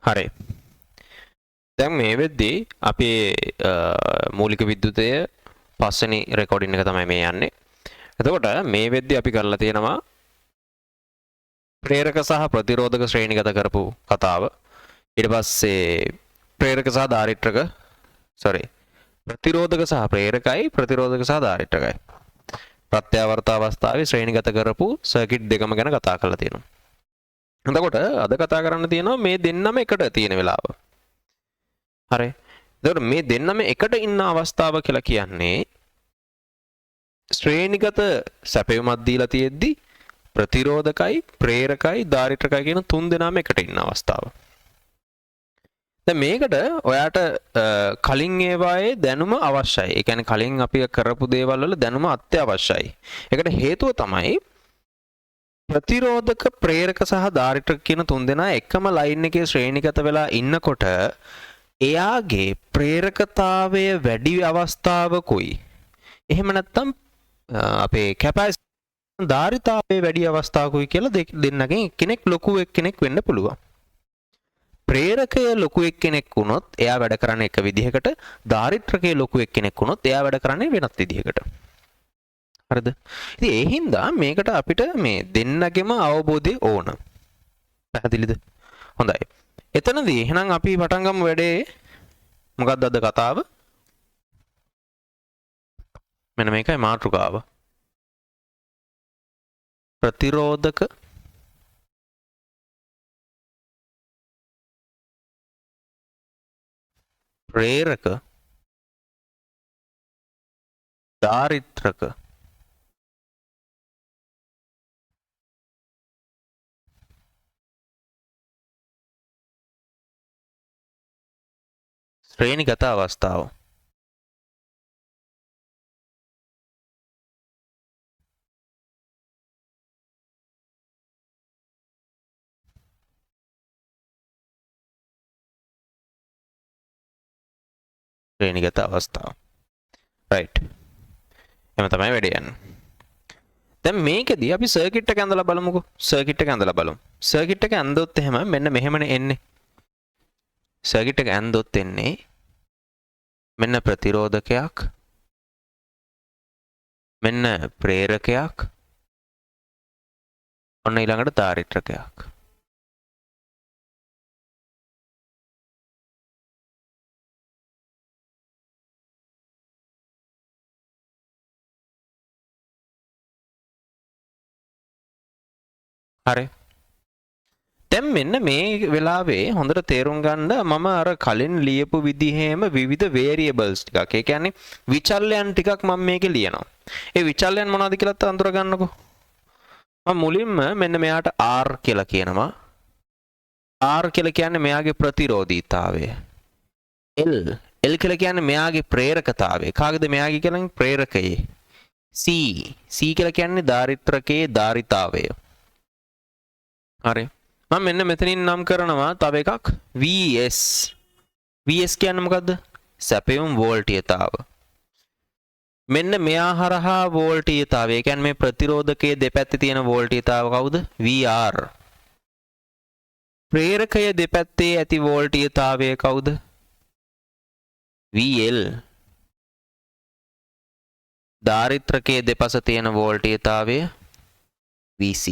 හරි. දැන් මේ වෙද්දී අපි මූලික විද්‍යුතය පස්වෙනි රෙකෝඩින් එක තමයි මේ යන්නේ. එතකොට මේ වෙද්දී අපි කරලා තියෙනවා ප්‍රේරක සහ ප්‍රතිරෝධක ශ්‍රේණිගත කරපු කතාව. ඊට පස්සේ ප්‍රේරක සහ ධාරිත්‍රක ප්‍රතිරෝධක සහ ප්‍රේරකයි ප්‍රතිරෝධක සහ ධාරිත්‍රකයි. ප්‍රත්‍යාවර්ත අවස්ථාවේ ශ්‍රේණිගත කරපු සර්කිට් දෙකම ගැන කතා කරලා තියෙනවා. එතකොට අද කතා කරන්න තියෙනවා මේ දෙන්නම එකට තියෙන වෙලාව. හරි. එතකොට මේ දෙන්නම එකට ඉන්න අවස්ථාව කියලා කියන්නේ ශ්‍රේණිගත සැපයුමක් දීලා තියෙද්දි ප්‍රතිරෝධකයි ප්‍රේරකයි ධාරිත්‍රකයි කියන තුන් දෙනාම එකට ඉන්න අවස්ථාව. දැන් මේකට ඔයාට කලින් ඒවායේ දැනුම අවශ්‍යයි. ඒ කියන්නේ කලින් අපි කරපු දේවල් වල දැනුම අත්‍යවශ්‍යයි. ඒකට හේතුව තමයි ප්‍රතිරෝධක ප්‍රේරක සහ ධාරිත්‍රක කියන තුන් දෙනා එකම ලයින් එකේ ශ්‍රේණිගත වෙලා ඉන්නකොට එයාගේ ප්‍රේරකතාවය වැඩි අවස්ථාවකුයි. එහෙම නැත්නම් අපේ කැපැසිටන්ස් ධාරිතාවයේ වැඩි අවස්ථාවකුයි කියලා දෙන්නගෙන් එක්කෙනෙක් ලොකු එක්කෙනෙක් වෙන්න පුළුවන්. ප්‍රේරකය ලොකු එක්කෙනෙක් වුණොත් එයා වැඩ කරන්නේ එක විදිහකට, ධාරිත්‍රකය ලොකු එක්කෙනෙක් වුණොත් එයා වැඩ කරන්නේ වෙනත් විදිහකට. හරිද? ඉතින් ඒ හින්දා මේකට අපිට මේ දෙන්නගෙම අවබෝධය ඕන. පැහැදිලිද? හොඳයි. එතනදී එහෙනම් අපි පටන් ගමු වැඩේ. මොකක්ද අද කතාව? මෙන්න මේකයි මාතෘකාව. ප්‍රතිරෝධක ප්‍රේරක ධාරිත්‍රක ශ්‍රේණිගත අවස්ථාව. ශ්‍රේණිගත අවස්ථාව. රයිට්. එහෙම තමයි වැඩේ යන්නේ. දැන් මේකෙදී අපි සර්කිට් එක ඇඳලා බලමුකෝ. සර්කිට් එක ඇඳලා බලමු. සර්කිට් එක ඇඳොත් එහෙම මෙන්න මෙහෙමනේ එන්නේ. සර්කිට් එක ඇඳොත් එන්නේ මෙන්න ප්‍රතිරෝධකයක්, මෙන්න ප්‍රේරකයක්, ඔන්න ඊළඟට ධාරිත්‍රකයක්. හරි. දැන් මෙන්න මේ වෙලාවේ හොඳට තේරුම් ගන්න මම අර කලින් ලියපු විදිහේම විවිධ variables ටිකක්. ඒ කියන්නේ විචල්යන් ටිකක් මම මේකේ ලියනවා. ඒ විචල්යන් මොනවද කියලාත් අඳුර ගන්නකෝ. මම මුලින්ම මෙන්න මෙයාට R කියලා කියනවා. R කියලා කියන්නේ මෙයාගේ ප්‍රතිරෝධීතාවය. L කියලා කියන්නේ මෙයාගේ ප්‍රේරකතාවය. කාගේද මෙයාගේ කියන්නේ ප්‍රේරකයේ. C කියලා කියන්නේ ධාරිත්‍රකයේ ධාරිතාවය. හරි. මම මෙන්න මෙතනින් නම් කරනවා තව එකක් VS. VS කියන්නේ මොකද්ද? සැපයුම් වෝල්ටීයතාව. මෙන්න මෙයා හරහා වෝල්ටීයතාවය. ඒ කියන්නේ මේ ප්‍රතිරෝධකයේ දෙපැත්තේ තියෙන වෝල්ටීයතාව කවුද? VR. ප්‍රේරකය දෙපැත්තේ ඇති වෝල්ටීයතාවය කවුද? VL. ධාරිත්‍රකයේ දෙපස තියෙන වෝල්ටීයතාවය VC.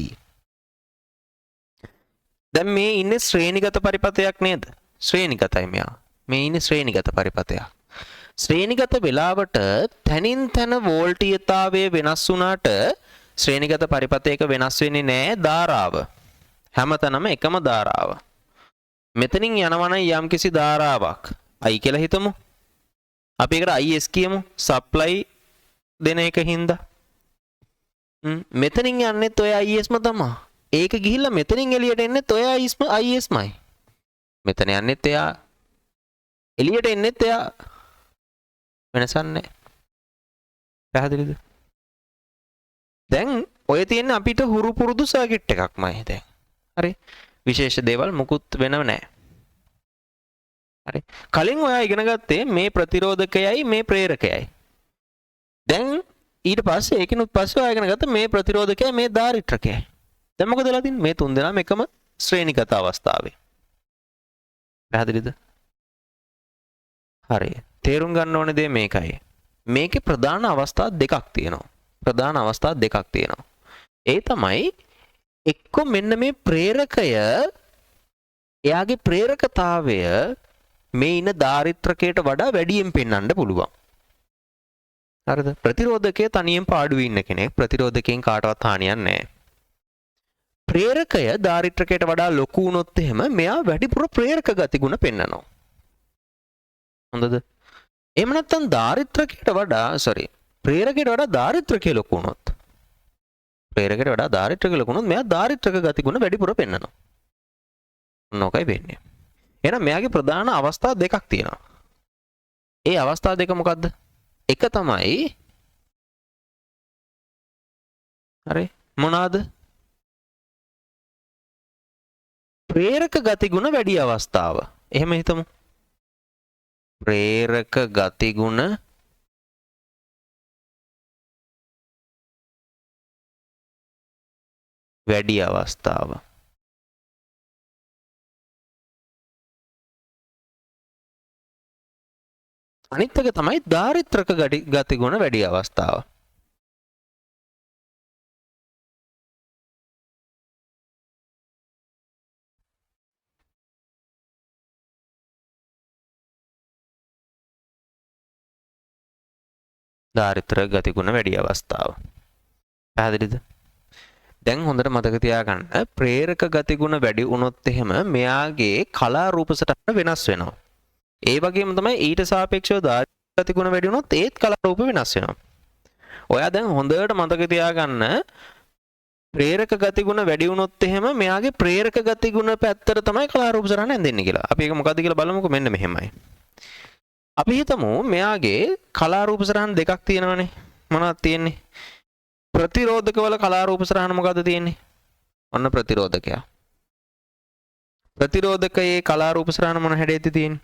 දැන් මේ ඉන්නේ ශ්‍රේණිගත පරිපථයක් නේද? ශ්‍රේණිගතයි මෙයා. මේ ඉන්නේ ශ්‍රේණිගත පරිපථයක්. ශ්‍රේණිගත වෙලාවට තනින් තන වෝල්ටීයතාවය වෙනස් වුණාට ශ්‍රේණිගත පරිපථයක වෙනස් වෙන්නේ නැහැ ධාරාව. හැමතැනම එකම ධාරාව. මෙතනින් යනවනම් යම්කිසි ධාරාවක් I කියලා හිතමු. අපි ඒකට IS කියමු. සප්ලයි දෙන එක හින්දා. මෙතනින් යන්නේත් ඔය ISම තමයි. ඒක ගිහිල්ලා මෙතනින් එළියට එන්නෙත් ඔය ISමයි. මෙතන යන්නෙත් එයා. එළියට එන්නෙත් එයා. වෙනසක් නැහැ. පැහැදිලිද? දැන් ඔය තියෙන අපිට හුරු පුරුදු සර්කිට් එකක්මයි දැන්. හරි. විශේෂ දේවල් මුකුත් වෙනව නැහැ. හරි. කලින් ඔයා ඉගෙන ගත්තේ මේ ප්‍රතිරෝධකයයි මේ ප්‍රේරකයයි. දැන් ඊට පස්සේ ඒකිනුත් පස්සේ ඔයා ඉගෙන ගත්ත මේ ප්‍රතිරෝධකයයි මේ ධාරිත්‍රකයයි. දැන් මොකද වෙලා තින්නේ? මේ තුන් දෙනාම එකම ශ්‍රේණිගත අවස්ථාවේ. පැහැදිලිද? හරි. තේරුම් ගන්න ඕනේ දේ මේකයි. මේකේ ප්‍රධාන අවස්ථා දෙකක් තියෙනවා. ප්‍රධාන අවස්ථා දෙකක් තියෙනවා. ඒ තමයි එක්ක මෙන්න මේ ප්‍රේරකය එයාගේ ප්‍රේරකතාවය මේ ඉන දාරිත්‍රකයට වඩා වැඩියෙන් පෙන්වන්න පුළුවන්. හරිද? ප්‍රතිරෝධකයේ තනියෙන් පාඩුවේ ඉන්න කෙනෙක් ප්‍රතිරෝධකයෙන් කාටවත් හානියක් නැහැ. ප්‍රේරකය දාරිත්‍රකයට වඩා ලොකු වුණොත් එහෙම මෙයා වැඩිපුර ප්‍රේරක ගතිගුණ පෙන්වනවා. හොඳද? එහෙම නැත්නම් දාරිත්‍රකයට වඩා ප්‍රේරකයට වඩා දාරිත්‍රකය ලොකු වුණොත් ප්‍රේරකයට වඩා දාරිත්‍රක ලොකු වුණොත් මෙයා දාරිත්‍රක ගතිගුණ වැඩිපුර පෙන්වනවා. මොකයි වෙන්නේ? එහෙනම් මෙයාගේ ප්‍රධාන අවස්ථා දෙකක් තියෙනවා. ඒ අවස්ථා දෙක මොකද්ද? එක තමයි හරි මොනවාද? ප්‍රේරක ගතිගුණ වැඩි අවස්ථාව. එහෙම හිතමු. ප්‍රේරක ගතිගුණ වැඩි අවස්ථාව. අනිත් එක තමයි දාරිත්‍රක ගතිගුණ වැඩි අවස්ථාව. දාරිත්‍රක ගතිගුණ වැඩි අවස්ථාව. පැහැදිලිද? දැන් හොඳට මතක තියාගන්න ප්‍රේරක ගතිගුණ වැඩි වුණොත් එහෙම මෙයාගේ කලා රූප සටහන වෙනස් වෙනවා. ඒ වගේම තමයි ඊට සාපේක්ෂව දාරිත්‍රක ගතිගුණ වැඩි වුණොත් ඒත් කලා රූප වෙනස් වෙනවා. ඔයා දැන් හොඳට මතක තියාගන්න ප්‍රේරක ගතිගුණ වැඩි වුණොත් එහෙම මෙයාගේ ප්‍රේරක ගතිගුණ පැත්තට තමයි කලා රූප සටහන ඇඳෙන්නේ කියලා. අපි ඒක මොකද්ද කියලා බලමුකෝ. මෙන්න මෙහෙමයි. අපි හිතමු මෙයාගේ කලා රූප සටහන් දෙකක් තියෙනවනේ. මොනවද තියෙන්නේ? ප්‍රතිරෝධක වල කලා රූප සටහන මොකද්ද තියෙන්නේ? ඔන්න ප්‍රතිරෝධකයා. ප්‍රතිරෝධකයේ කලා රූප සටහන මොන හැඩයේද තියෙන්නේ?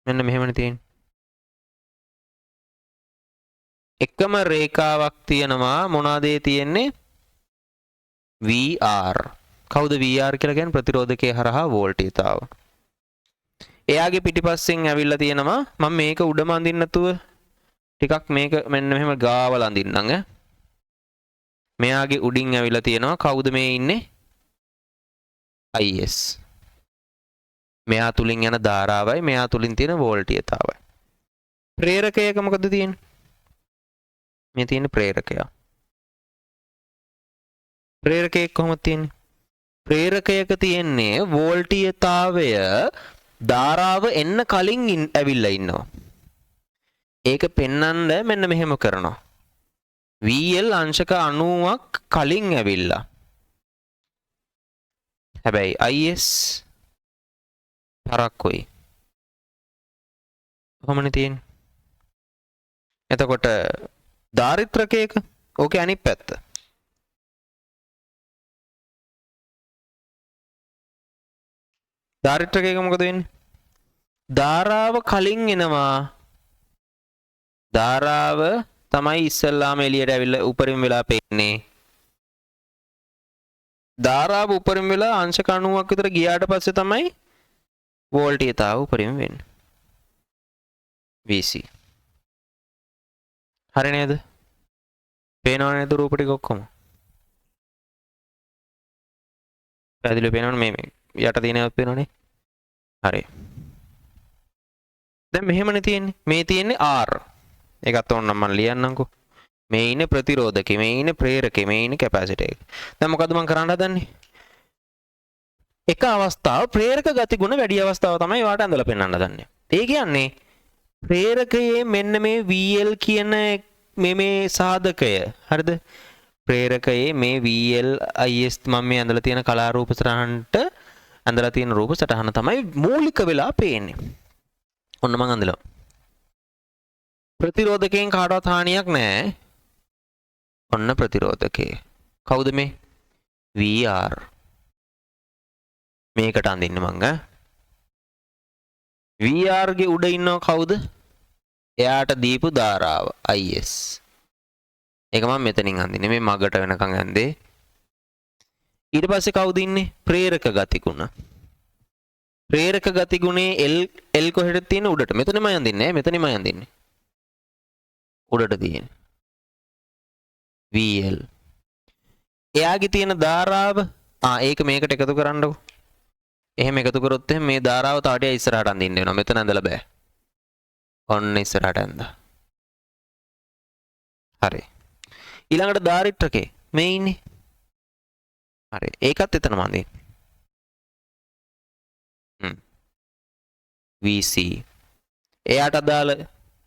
මෙන්න මෙහෙමනේ තියෙන්නේ. එකම රේඛාවක් තියෙනවා. මොනවාද ඒ තියෙන්නේ? VR. කවුද VR කියලා කියන්නේ? ප්‍රතිරෝධකයේ හරහා වෝල්ටේජතාව. එයාගේ පිටිපස්සෙන් ඇවිල්ලා තියෙනවා. මම මේක උඩම අඳින්න නැතුව ටිකක් මේක මෙන්න මෙහෙම ගාවලා අඳින්නම් ඈ. මෙයාගේ උඩින් ඇවිල්ලා තියෙනවා. කවුද මේ ඉන්නේ? IS. මෙයා තුලින් යන ධාරාවයි මෙයා තුලින් තියෙන වෝල්ටේජතාවයි. ප්‍රේරකයක මොකද තියෙන්නේ? මේ තියෙන ප්‍රේරකයා. ප්‍රේරකයක කොහොමද තියෙන්නේ? ප්‍රේරකයක තියෙන්නේ වෝල්ටීයතාවය ධාරාව එන්න කලින් ඇවිල්ලා ඉන්නවා. ඒක පෙන්වන්න මෙන්න මෙහෙම කරනවා. VL අංශක 90ක් කලින් ඇවිල්ලා. හැබැයි IS තරක්කුයි. කොහොමනේ තියෙන්නේ? එතකොට දාරිත්‍රකයක ඕකේ අනිත් පැත්ත. දාරිත්‍රකයක මොකද වෙන්නේ? ධාරාව කලින් එනවා. ධාරාව තමයි ඉස්සල්ලාම එළියට ඇවිල්ලා උපරිම වෙලා පෙන්නේ. ධාරාව උපරිම වෙලා අංශක 90ක් විතර ගියාට පස්සේ තමයි වෝල්ටේජතාව උපරිම වෙන්නේ. VC. හරි නේද? පේනව නේද රූප ටික ඔක්කොම? පැහැදිලිව පේනවනේ මේ යට තියෙනවත් පේනවනේ. හරි. දැන් මෙහෙමනේ තියෙන්නේ. මේ තියෙන්නේ R. ඒකත් ඕනනම් මම ලියන්නම්කෝ. මේ ඉන්නේ ප්‍රතිරෝධකේ, මේ ඉන්නේ ප්‍රේරකේ, මේ ඉන්නේ කැපැසිටර් එක. දැන් මොකද්ද මම කරන්න හදන්නේ? එක අවස්ථාව ප්‍රේරක ගතිගුණ වැඩි අවස්ථාව තමයි වාට ඇඳලා පෙන්වන්න හදන්නේ. ඒ කියන්නේ ප්‍රේරකයේ මෙන්න මේ VL කියන මේ සාධකය. හරිද? ප්‍රේරකයේ මේ VL IS මම මේ ඇඳලා තියෙන කලා රූප සටහනට ඇඳලා තියෙන රූප සටහන තමයි මූලික වෙලා පේන්නේ. ඔන්න මම අඳලා. ප්‍රතිරෝධකයෙන් කාටවත් හානියක් නැහැ. ඔන්න ප්‍රතිරෝධකේ. කවුද මේ? VR. මේකට අඳින්න මං VR ගේ උඩ ඉන්නව කවුද? එයාට දීපු ධාරාව IS. ඒක මම මෙතනින් අඳින්නේ. මේ මගට වෙනකන් ඇඳේ. ඊට පස්සේ කවුද ඉන්නේ? ප්‍රේරක ගතිගුණ. ප්‍රේරක ගති ගුණේ L කොහෙද තියෙන උඩට. මෙතනම යන්දින්නේ මෙතනම යන්දින්නේ. උඩට තියෙන VL. එයාගේ තියෙන ධාරාව ඒක මේකට එකතු කරන්නකො. එහෙම එකතු කරොත් එහෙනම් මේ ධාරාව තාටිය ඉස්සරහට අඳින්න වෙනවා. මෙතන ඇඳලා බෑ. ඔන්න ඉස්සරහට ඇඳලා. හරි. ඊළඟට ධාරිත්‍රකේ මේ ඉන්නේ. හරි. ඒකත් එතනම අඳින්න. VC. එයාට අදාළ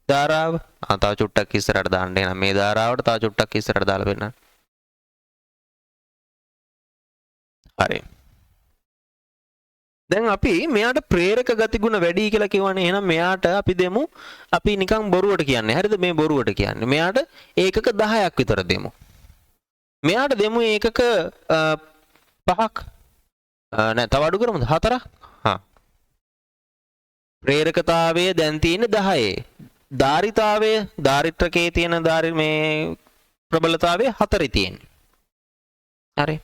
ධාරාව තව චුට්ටක් ඉස්සරහට දාන්න එන මේ ධාරාවට තව චුට්ටක් ඉස්සරහට දාලා වෙන්න. හරි. දැන් අපි මෙයාට ප්‍රේරක ගතිගුණ වැඩි කියලා කියවනේ. එහෙනම් මෙයාට අපි දෙමු අපි නිකන් බොරුවට කියන්නේ. හරිද? මේ බොරුවට කියන්නේ. මෙයාට ඒකක 10ක් විතර දෙමු. මෙයාට දෙමු ඒකක 5ක්. නෑ තව අඩු කරමුද? 4ක්. හා. ප්‍රේරකතාවය දැන් තියෙන්නේ 10. ධාරිතාවය ධාරිත්‍රකයේ තියෙන මේ ප්‍රබලතාවය 4 තියෙන්නේ. හරි.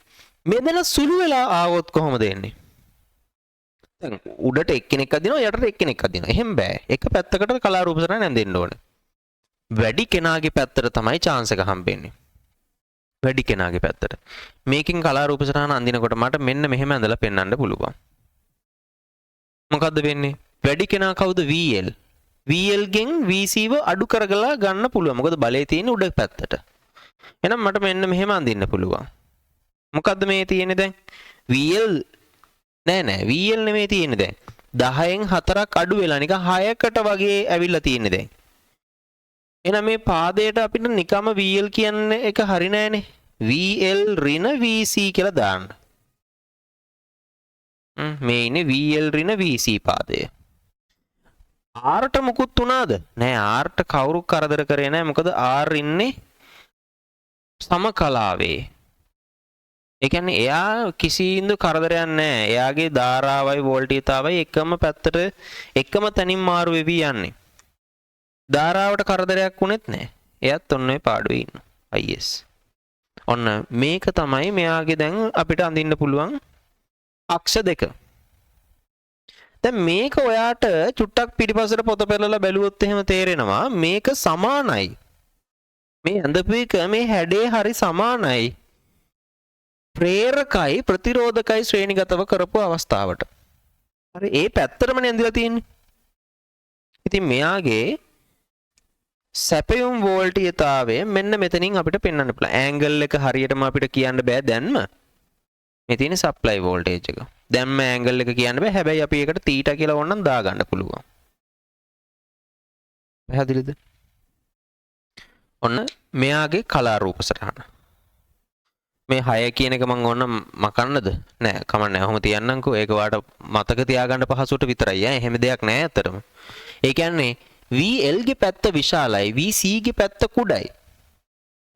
මේ දෙන සුළු වෙලා ආවොත් කොහොමද එන්නේ? දැන් උඩට එක්කෙනෙක් අදිනවා යටට එක්කෙනෙක් අදිනවා. එහෙම බෑ. එක පැත්තකට කලා රූප සටහන ඇඳෙන්න ඕනේ. වැඩි කෙනාගේ පැත්තට තමයි chance එක හම්බෙන්නේ. වැඩි කෙනාගේ පැත්තට. මේකෙන් කලා රූප සටහන අඳිනකොට මට මෙන්න මෙහෙම ඇඳලා පෙන්වන්න පුළුවන්. මොකද්ද වෙන්නේ? වැඩි කෙනා කවුද? VL. VL ගෙන් VC ව අඩු කරගලා ගන්න පුළුවන්. මොකද බලය තියෙන්නේ උඩ පැත්තට. එහෙනම් මට මෙන්න මෙහෙම අඳින්න පුළුවන්. මොකද්ද මේ තියෙන්නේ දැන්? VL නෑ VL නෙමෙයි තියෙන්නේ දැන්. 10න් 4ක් අඩු වෙලා නිකන් 6කට වගේ ඇවිල්ලා තියෙන්නේ දැන්. එහෙනම් මේ පාදයට අපිට නිකම්ම VL කියන්නේ එක හරි නෑනේ. VL ඍණ VC කියලා දාන්න. මේ ඉන්නේ VL ඍණ VC පාදය. R ට මුකුත් උනාද? නෑ R ට කවුරු කරදර කරේ නෑ. මොකද R ඉන්නේ සමකලාවේ. ඒ කියන්නේ එයා කිසිඳු කරදරයක් නැහැ. එයාගේ ධාරාවයි වෝල්ටීයතාවයි එකම පැත්තට එකම තැනින් මාරු වෙවි යන්නේ. ධාරාවට කරදරයක් වුණෙත් නැහැ. එයාත් ඔන්න ඔය පාඩුවේ ඉන්නවා. IS. ඔන්න මේක තමයි මෙයාගේ දැන් අපිට අඳින්න පුළුවන් අක්ෂ දෙක. දැන් මේක ඔයාට චුට්ටක් පිටිපස්සට පොත පෙරලලා බැලුවොත් එහෙම තේරෙනවා මේක සමානයි. මේ ඇඳපු එක මේ හැඩේ හරි සමානයි. ප්‍රේරකයි ප්‍රතිරෝධකයි ශ්‍රේණිගතව කරපු අවස්ථාවට. හරි ඒ පැත්තටමනේ ඇඳලා තියෙන්නේ. ඉතින් මෙයාගේ සැපයුම් වෝල්ටීයතාවය මෙන්න මෙතනින් අපිට පෙන්වන්න පුළුවන්. ඇන්ගල් එක හරියටම අපිට කියන්න බෑ දැන්ම. මේ තියෙන සප්ලයි වෝල්ටේජ් එක. දැන්ම ඇන්ගල් එක කියන්න බෑ. හැබැයි අපි ඒකට තීටා කියලා ඕනනම් දාගන්න පුළුවන්. පැහැදිලිද? ඔන්න මෙයාගේ කලා රූප සටහන. මේ 6 කියන එක මම ඕන මකන්නද? නෑ කමන්නේ. ඔහොම තියන්නම්කෝ. ඒක වාට මතක තියාගන්න පහසුවට විතරයි. එහෙම දෙයක් නෑ අතරම. ඒ කියන්නේ VL ගේ පැත්ත විශාලයි, VC ගේ පැත්ත කුඩයි.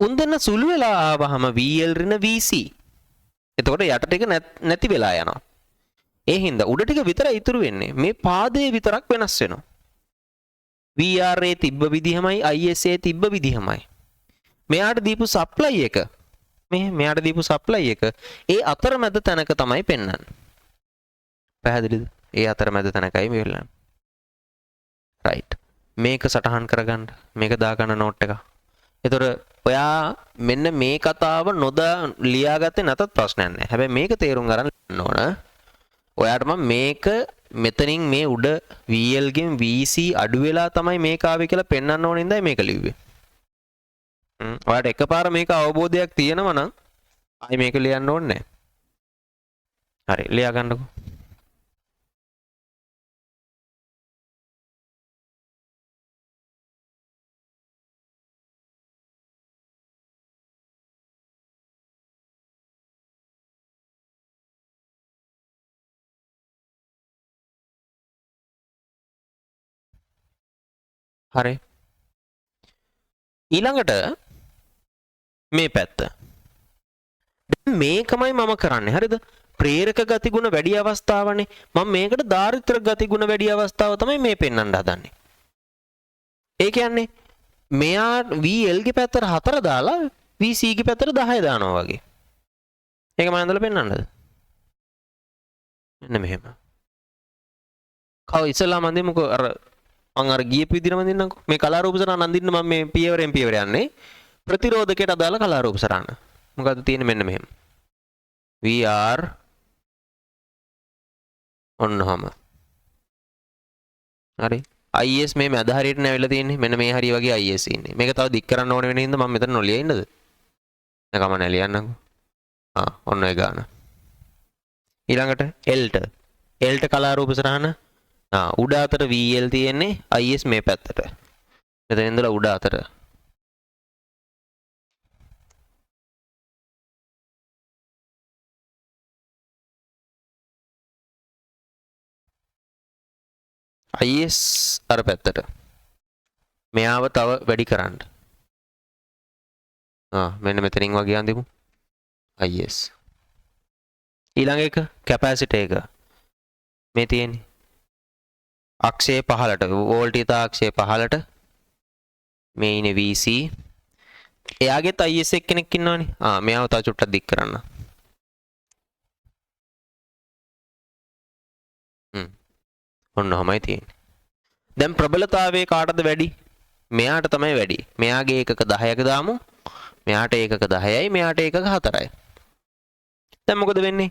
උන් දෙන්න සුළු වෙලා ආවහම VL ඍණ VC. එතකොට යට ටික නැති වෙලා යනවා. ඒ හින්දා උඩ ටික විතරයි ඉතුරු වෙන්නේ. මේ පාදයේ විතරක් වෙනස් වෙනවා. VR තිබ්බ විදිහමයි ISA තිබ්බ විදිහමයි. මෙයාට දීපු සප්ලයි එක මෙයාට දීපු සප්ලයි එක ඒ අතරමැද තැනක තමයි පෙන්වන්නේ. පැහැදිලිද? ඒ අතරමැද තැනකයි මේ වෙලාවේ. රයිට්. මේක සටහන් කරගන්න. මේක දාගන්න නෝට් එක. ඒතර ඔයා මෙන්න මේ කතාව ලියාගත්තේ නැතත් ප්‍රශ්නයක් නැහැ. හැබැයි මේක තේරුම් ගන්න ඕන. ඔයාට මම මේක මෙතනින් මේ උඩ VL ගෙන් VC අඩු වෙලා තමයි මේක ආවේ කියලා පෙන්වන්න ඕන ඉඳයි මේක ලිව්වේ. ඔයාට එකපාර මේක අවබෝධයක් තියෙනවා නම් ආයි මේක ලියන්න ඕනේ නැහැ. හරි ලියා ගන්නකෝ. හරි. ඊළඟට මේ පැත්ත. දැන් මේකමයි මම කරන්නේ. හරිද? ප්‍රේරක ගතිගුණ වැඩි අවස්ථාවනේ. මම මේකට ධාරිත්‍ර ගතිගුණ වැඩි අවස්ථාව තමයි මේ පෙන්වන්න හදන්නේ. ඒ කියන්නේ මෙයා VL ගේ පැත්තට 4 දාලා VC ගේ පැත්තට 10 දානවා වගේ. ඒක මම ඇඳලා පෙන්වන්නද? මෙන්න මෙහෙම. කව ඉස්සලාම අඳිමුකෝ අර මම අර ගියපු විදිහටම අඳින්නම්කෝ. මේ කලා රූප සටහන අඳින්න මම මේ පියවරෙන් පියවර යන්නේ. ප්‍රතිරෝධකයට අදාළ කලා රූප සටහන. මොකද්ද තියෙන්නේ මෙන්න මෙහෙම. VR ඔන්නහම. හරි. IS මේ මැද හරියට නැවිලා තියෙන්නේ. මෙන්න මේ හරිය වගේ IS ඉන්නේ. මේක තව දික් කරන්න ඕන වෙන හින්දා මම මෙතන නොලිය ඉන්නද? නැකම නැ ලියන්නකෝ. ඔන්න ඒ ගාන. ඊළඟට L ට කලා රූප සටහන උඩ අතට VL තියෙන්නේ IS මේ පැත්තට. මෙතන ඉඳලා උඩ අතට. IS අර පැත්තට. මෙයාව තව වැඩි කරන්න. මෙන්න මෙතනින් වගේ අඳිමු. IS. ඊළඟ එක කැපැසිටර් එක. මේ තියෙන්නේ. අක්ෂය පහලට වෝල්ටීතා අක්ෂය පහලට මේ ඉන්නේ VC. එයාගෙත් IS එක්කෙනෙක් ඉන්නවනේ. මෙයාව තව චුට්ටක් දික් කරන්න. ඔන්නමයි තියෙන්නේ. දැන් ප්‍රබලතාවයේ කාටද වැඩි? මෙයාට තමයි වැඩි. මෙයාගේ ඒකක 10ක දාමු. මෙයාට ඒකක 10යි, මෙයාට ඒකක 4යි. දැන් මොකද වෙන්නේ?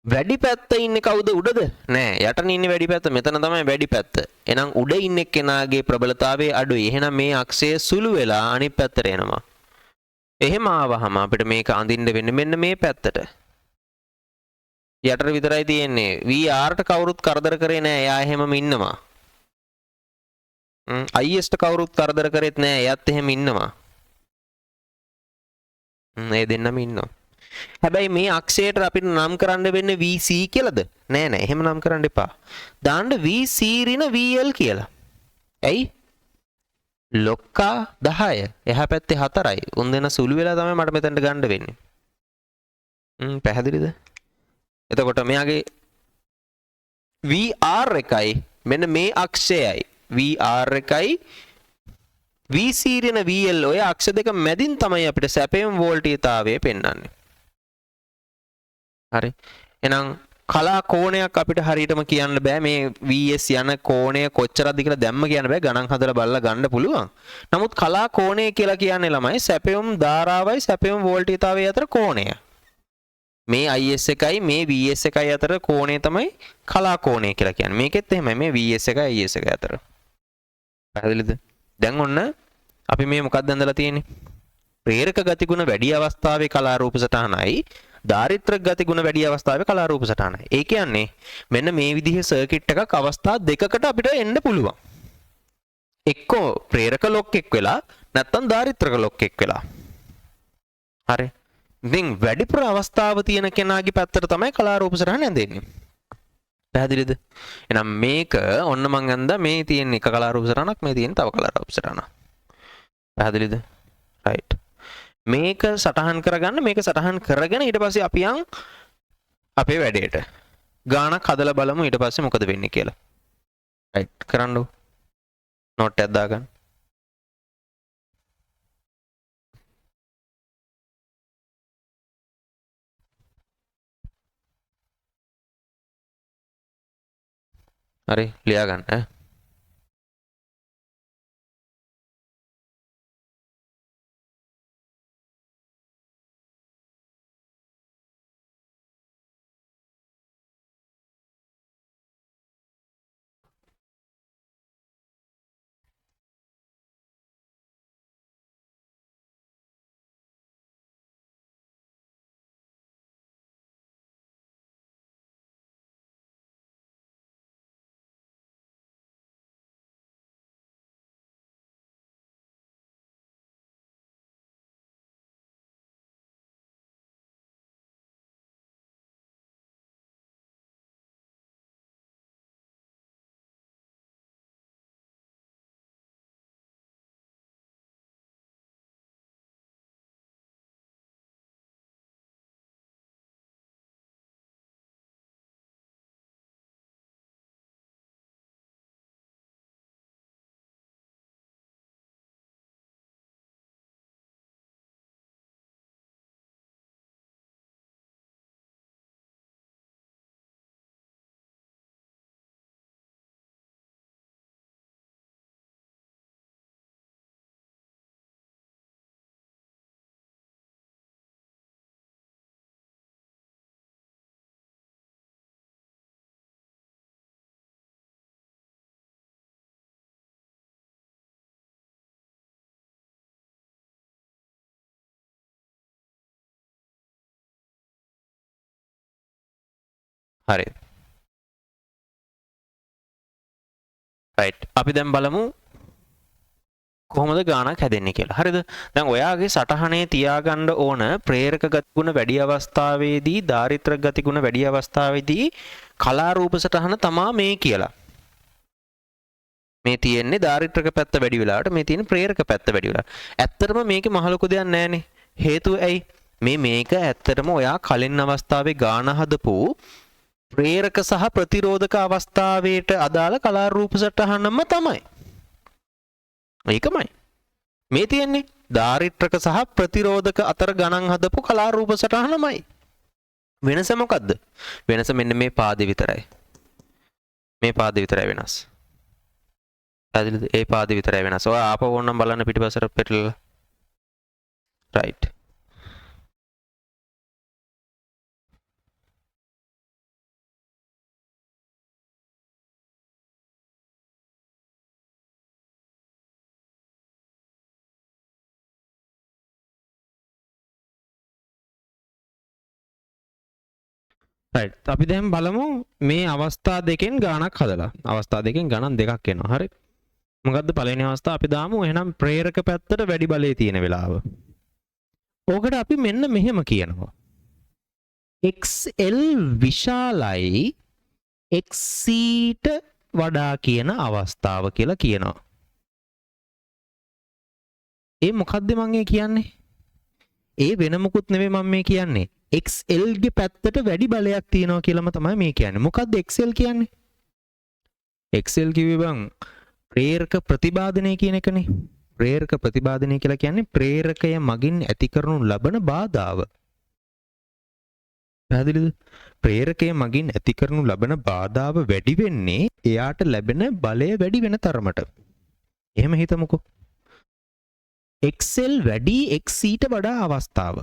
වැඩි පැත්ත ඉන්නේ කවුද? උඩද? නෑ, යටනේ ඉන්නේ වැඩි පැත්ත. මෙතන තමයි වැඩි පැත්ත. එහෙනම් උඩ ඉන්න කෙනාගේ ප්‍රබලතාවය අඩුයි. එහෙනම් මේ අක්ෂය සුළු වෙලා අනිත් පැත්තට එනවා. එහෙම ආවහම අපිට මේක අඳින්න වෙන්නේ මෙන්න මේ පැත්තට. යටට විතරයි තියෙන්නේ. VRට කවුරුත් කරදර කරේ නෑ. එයා එහෙමම ඉන්නවා. ISට කවුරුත් කරදර කරෙත් නෑ. එයාත් එහෙම ඉන්නවා. ඒ දෙන්නම ඉන්නවා. හැබැයි මේ අක්ෂයට අපිට නම් කරන්න වෙන්නේ VC කියලාද? නෑ නෑ, එහෙම නම් කරන්න එපා. දාන්න VC ඍණ VL කියලා. ඇයි? ලොක්කා 10. එහා පැත්තේ 4යි. උන් දෙන සුළු වෙලා තමයි මට මෙතනට ගන්න වෙන්නේ. පැහැදිලිද? එතකොට මෙයාගේ VR එකයි මෙන්න මේ අක්ෂයයි. VR එකයි VC ඍණ VL ඔය අක්ෂ දෙක මැදින් තමයි අපිට සැපයුම් වෝල්ටීයතාවය පෙන්වන්නේ. හරි. එහෙනම් කලා කෝණයක් අපිට හරියටම කියන්න බෑ. මේ VS යන කෝණය කොච්චරද කියලා දැම්ම කියන්න බෑ. ගණන් හදලා බලලා ගන්න පුළුවන්. නමුත් කලා කෝණය කියලා කියන්නේ ළමයි සැපයුම් ධාරාවයි සැපයුම් වෝල්ටීයතාවය අතර කෝණය. මේ IS එකයි මේ VS එකයි අතර කෝණය තමයි කලා කෝණය කියලා කියන්නේ. මේකෙත් එහෙමයි මේ VS එකයි IS එකයි අතර. පැහැදිලිද? දැන් ඔන්න අපි මේ මොකක්ද ඇඳලා තියෙන්නේ? ප්‍රේරක ගතිගුණ වැඩි අවස්ථාවේ කලා රූප සටහනයි ධාරිත්‍රක ගතිගුණ වැඩි අවස්ථාවේ කලා රූප සටහනයි. ඒ කියන්නේ මෙන්න මේ විදිහේ සර්කිට් එකක් අවස්ථා දෙකකට අපිට එන්න පුළුවන්. එක්කෝ ප්‍රේරක ලොක් එක් වෙලා නැත්නම් ධාරිත්‍රක ලොක් එක් වෙලා. හරි. ඉතින් වැඩිපුර අවස්ථාව තියෙන කෙනාගේ පැත්තට තමයි කලා රූප සටහන ඇඳෙන්නේ. පැහැදිලිද? එහෙනම් මේක ඔන්න මං අඳා මේ තියෙන එක කලා රූප සටහනක්, මේ තියෙන තව කලා රූප සටහනක්. පැහැදිලිද? රයිට්. මේක සටහන් කරගන්න, මේක සටහන් කරගෙන ඊට පස්සේ අපි යන් අපේ වැඩේට ගානක් හදලා බලමු ඊට පස්සේ මොකද වෙන්නේ කියලා. රයිට් කරන්නු. නෝට් එකක් දාගන්න. හරි ලියා ගන්න ඈ. හරි. රයිට්. අපි දැන් බලමු කොහොමද ගානක් හැදෙන්නේ කියලා. හරිද? දැන් ඔයාගේ සටහනේ තියාගන්න ඕන ප්‍රේරක ගතිගුණ වැඩි අවස්ථාවේදී දාරිත්‍ර ගතිගුණ වැඩි අවස්ථාවේදී කලා රූප සටහන තමා මේ කියලා. මේ තියෙන්නේ දාරිත්‍රක පැත්ත වැඩි වෙලාවට මේ තියෙන ප්‍රේරක පැත්ත වැඩි වෙලා. ඇත්තටම මේකේ මහ ලොකු දෙයක් නැහැනේ. හේතුව ඇයි? මේක ඇත්තටම ඔයා කලින් අවස්ථාවේ ගාන හදපු ප්‍රේරක සහ ප්‍රතිරෝධක අවස්ථාවයට අදාළ කලා රූප සටහනම තමයි. ඒකමයි. මේ තියෙන්නේ දාරිත්‍රක සහ ප්‍රතිරෝධක අතර ගණන් හදපු කලා රූප සටහනමයි. වෙනස මොකද්ද? වෙනස මෙන්න මේ පාදේ විතරයි. මේ පාදේ විතරයි වෙනස්. පැහැදිලිද? ඒ පාදේ විතරයි වෙනස්. ඔය ආපහු ඕනනම් බලන්න පිටිපස්සට පෙරලලා. රයිට්. රයිට්. අපි දැන් බලමු මේ අවස්ථා දෙකෙන් ගානක් හදලා. අවස්ථා දෙකෙන් ගණන් දෙකක් එනවා. හරි. මොකද්ද පළවෙනි අවස්ථාව අපි දාමු එහෙනම් ප්‍රේරක පැත්තට වැඩි බලය තියෙන වෙලාව. ඕකට අපි මෙන්න මෙහෙම කියනවා. XL විශාලයි XCට වඩා කියන අවස්ථාව කියලා කියනවා. ඒ මොකද්ද මම කියන්නේ? ඒ වෙන මොකුත් නෙවෙයි මම මේ කියන්නේ. XL ගේ පැත්තට වැඩි බලයක් තියෙනවා කියලාම තමයි මේ කියන්නේ. මොකද්ද XL කියන්නේ? XL කිව්වේ බං ප්‍රේරක ප්‍රතිබාධනය කියන එකනේ. ප්‍රේරක ප්‍රතිබාධනය කියලා කියන්නේ ප්‍රේරකය මගින් ඇති කරනු ලබන බාධාව. පැහැදිලිද? ප්‍රේරකය මගින් ඇති කරනු ලබන බාධාව වැඩි වෙන්නේ එයාට ලැබෙන බලය වැඩි වෙන තරමට. එහෙම හිතමුකෝ. XL වැඩි XCට වඩා අවස්ථාව.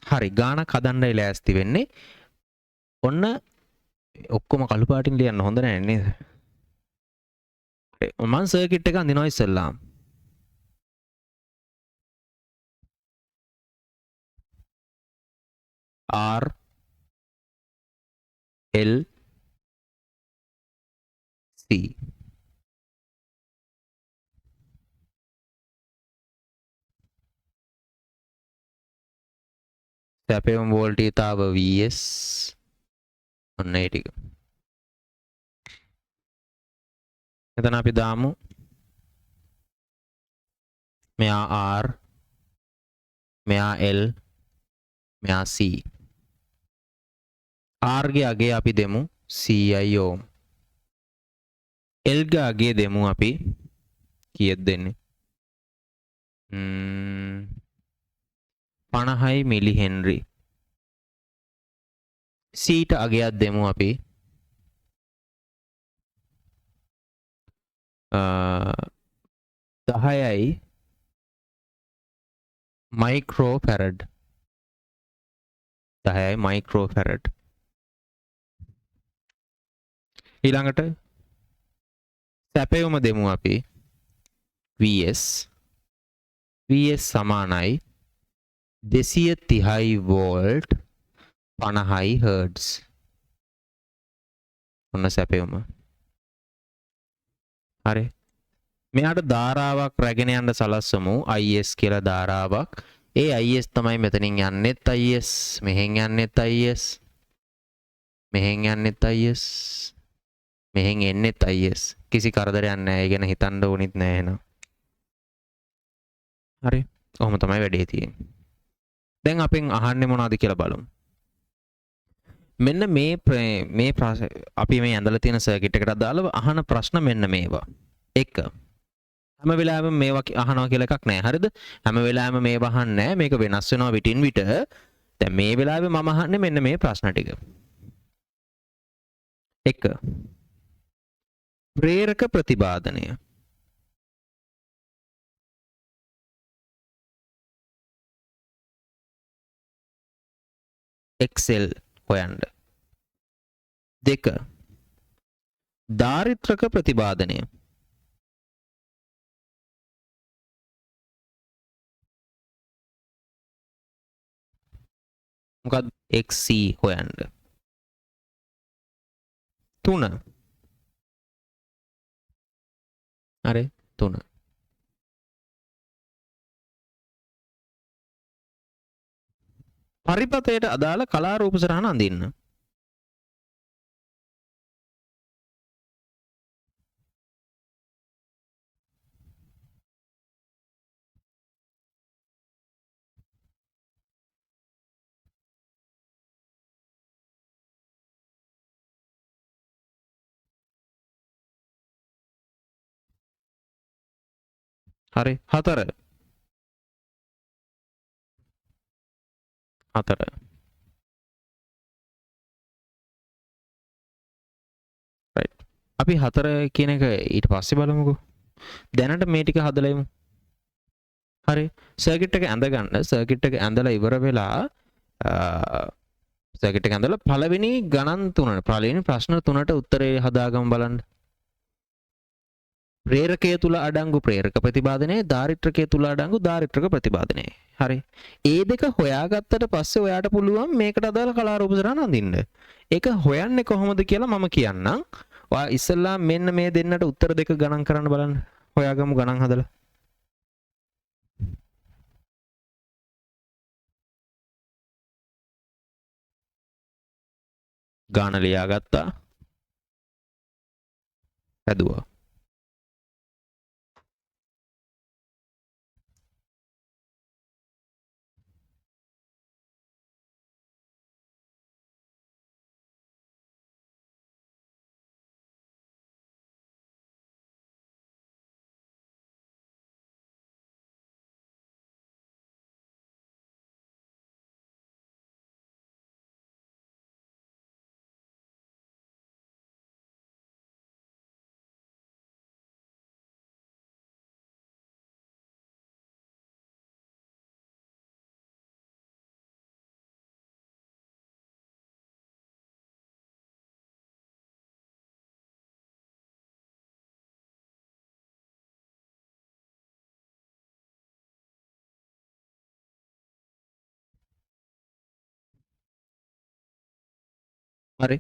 හරි ගානක් හදන්නයි ලෑස්ති වෙන්නේ. ඔන්න ඔක්කොම කළු පාටින් ලියන්න හොඳ නැහැ නේද? මම සර්කිට් එක අඳිනවා ඉස්සෙල්ලාම. R L C සැපයුම් වෝල්ටීයතාව VS ඔන්න ඒ ටික. එතන අපි දාමු මෙයා R මෙයා L මෙයා C. R ගේ අගය අපි දෙමු 100 ඕම්. L ගේ අගය දෙමු අපි කීයද දෙන්නේ? 50 මිලි හෙන්රි. C ට අගයක් දෙමු අපි 10යි මයික්‍රෝෆැරඩ්. 10යි මයික්‍රෝෆැරඩ්. ඊළඟට සැපයුම දෙමු අපි VS. VS සමානයි 230 වෝල්ට් 50 හර්ට්ස්. ඔන්න සැපයුම. හරි. මෙයාට ධාරාවක් රැගෙන යන්න සලස්සමු IS කියලා ධාරාවක්. ඒ IS තමයි මෙතනින් යන්නෙත් IS, මෙහෙන් යන්නෙත් IS, මෙහෙන් යන්නෙත් IS, මෙහෙන් එන්නෙත් IS. කිසි කරදරයක් නැහැ. ඒ ගැන හිතන්න ඕනෙත් නැහැ එහෙනම්. හරි. ඔහොම තමයි වැඩේ තියෙන්නේ. දැන් අපෙන් අහන්නේ මොනවද කියලා බලමු. මෙන්න මේ අපි මේ ඇඳලා තියෙන සර්කිට් එකට අදාළව අහන ප්‍රශ්න මෙන්න මේවා. 1. හැම වෙලාවෙම මේවා අහනවා කියලා එකක් නැහැ. හරිද? හැම වෙලාවෙම මේවා අහන්නේ නැහැ. මේක වෙනස් වෙනවා විටින් විට. දැන් මේ වෙලාවේ මම අහන්නේ මෙන්න මේ ප්‍රශ්න ටික. 1. ප්‍රේරක ප්‍රතිබාධනය. XL හොයන්න. 2. දාරිත්‍රක ප්‍රතිබාධනය. මොකක්ද XC හොයන්න. 3. හරි 3. පරිපතයට අදාළ කලා රූප සටහන අඳින්න. හරි 4. 4. right. අපි 4 කියන එක ඊට පස්සේ බලමුකෝ. දැනට මේ ටික හදලා යමු. හරි. සර්කිට් එක ඇඳ ගන්න. සර්කිට් එක ඇඳලා ඉවර වෙලා සර්කිට් එක ඇඳලා පළවෙනි ගණන් 3 පළවෙනි ප්‍රශ්න 3ට උත්තරේ හදාගමු බලන්න. ප්‍රේරකය තුල අඩංගු ප්‍රේරක ප්‍රතිපාදනය, ධාරිත්‍රකය තුල අඩංගු ධාරිත්‍රක ප්‍රතිපාදනය. හරි. ඒ දෙක හොයාගත්තට පස්සේ ඔයාට පුළුවන් මේකට අදාළ කලා රූප සටහන අඳින්න. ඒක හොයන්නේ කොහොමද කියලා මම කියන්නම්. ඔයා ඉස්සෙල්ලා මෙන්න මේ දෙන්නට උත්තර දෙක ගණන් කරන්න බලන්න. හොයාගමු ගණන් හදලා. ගාන ලියාගත්තා. හැදුවා. හරි.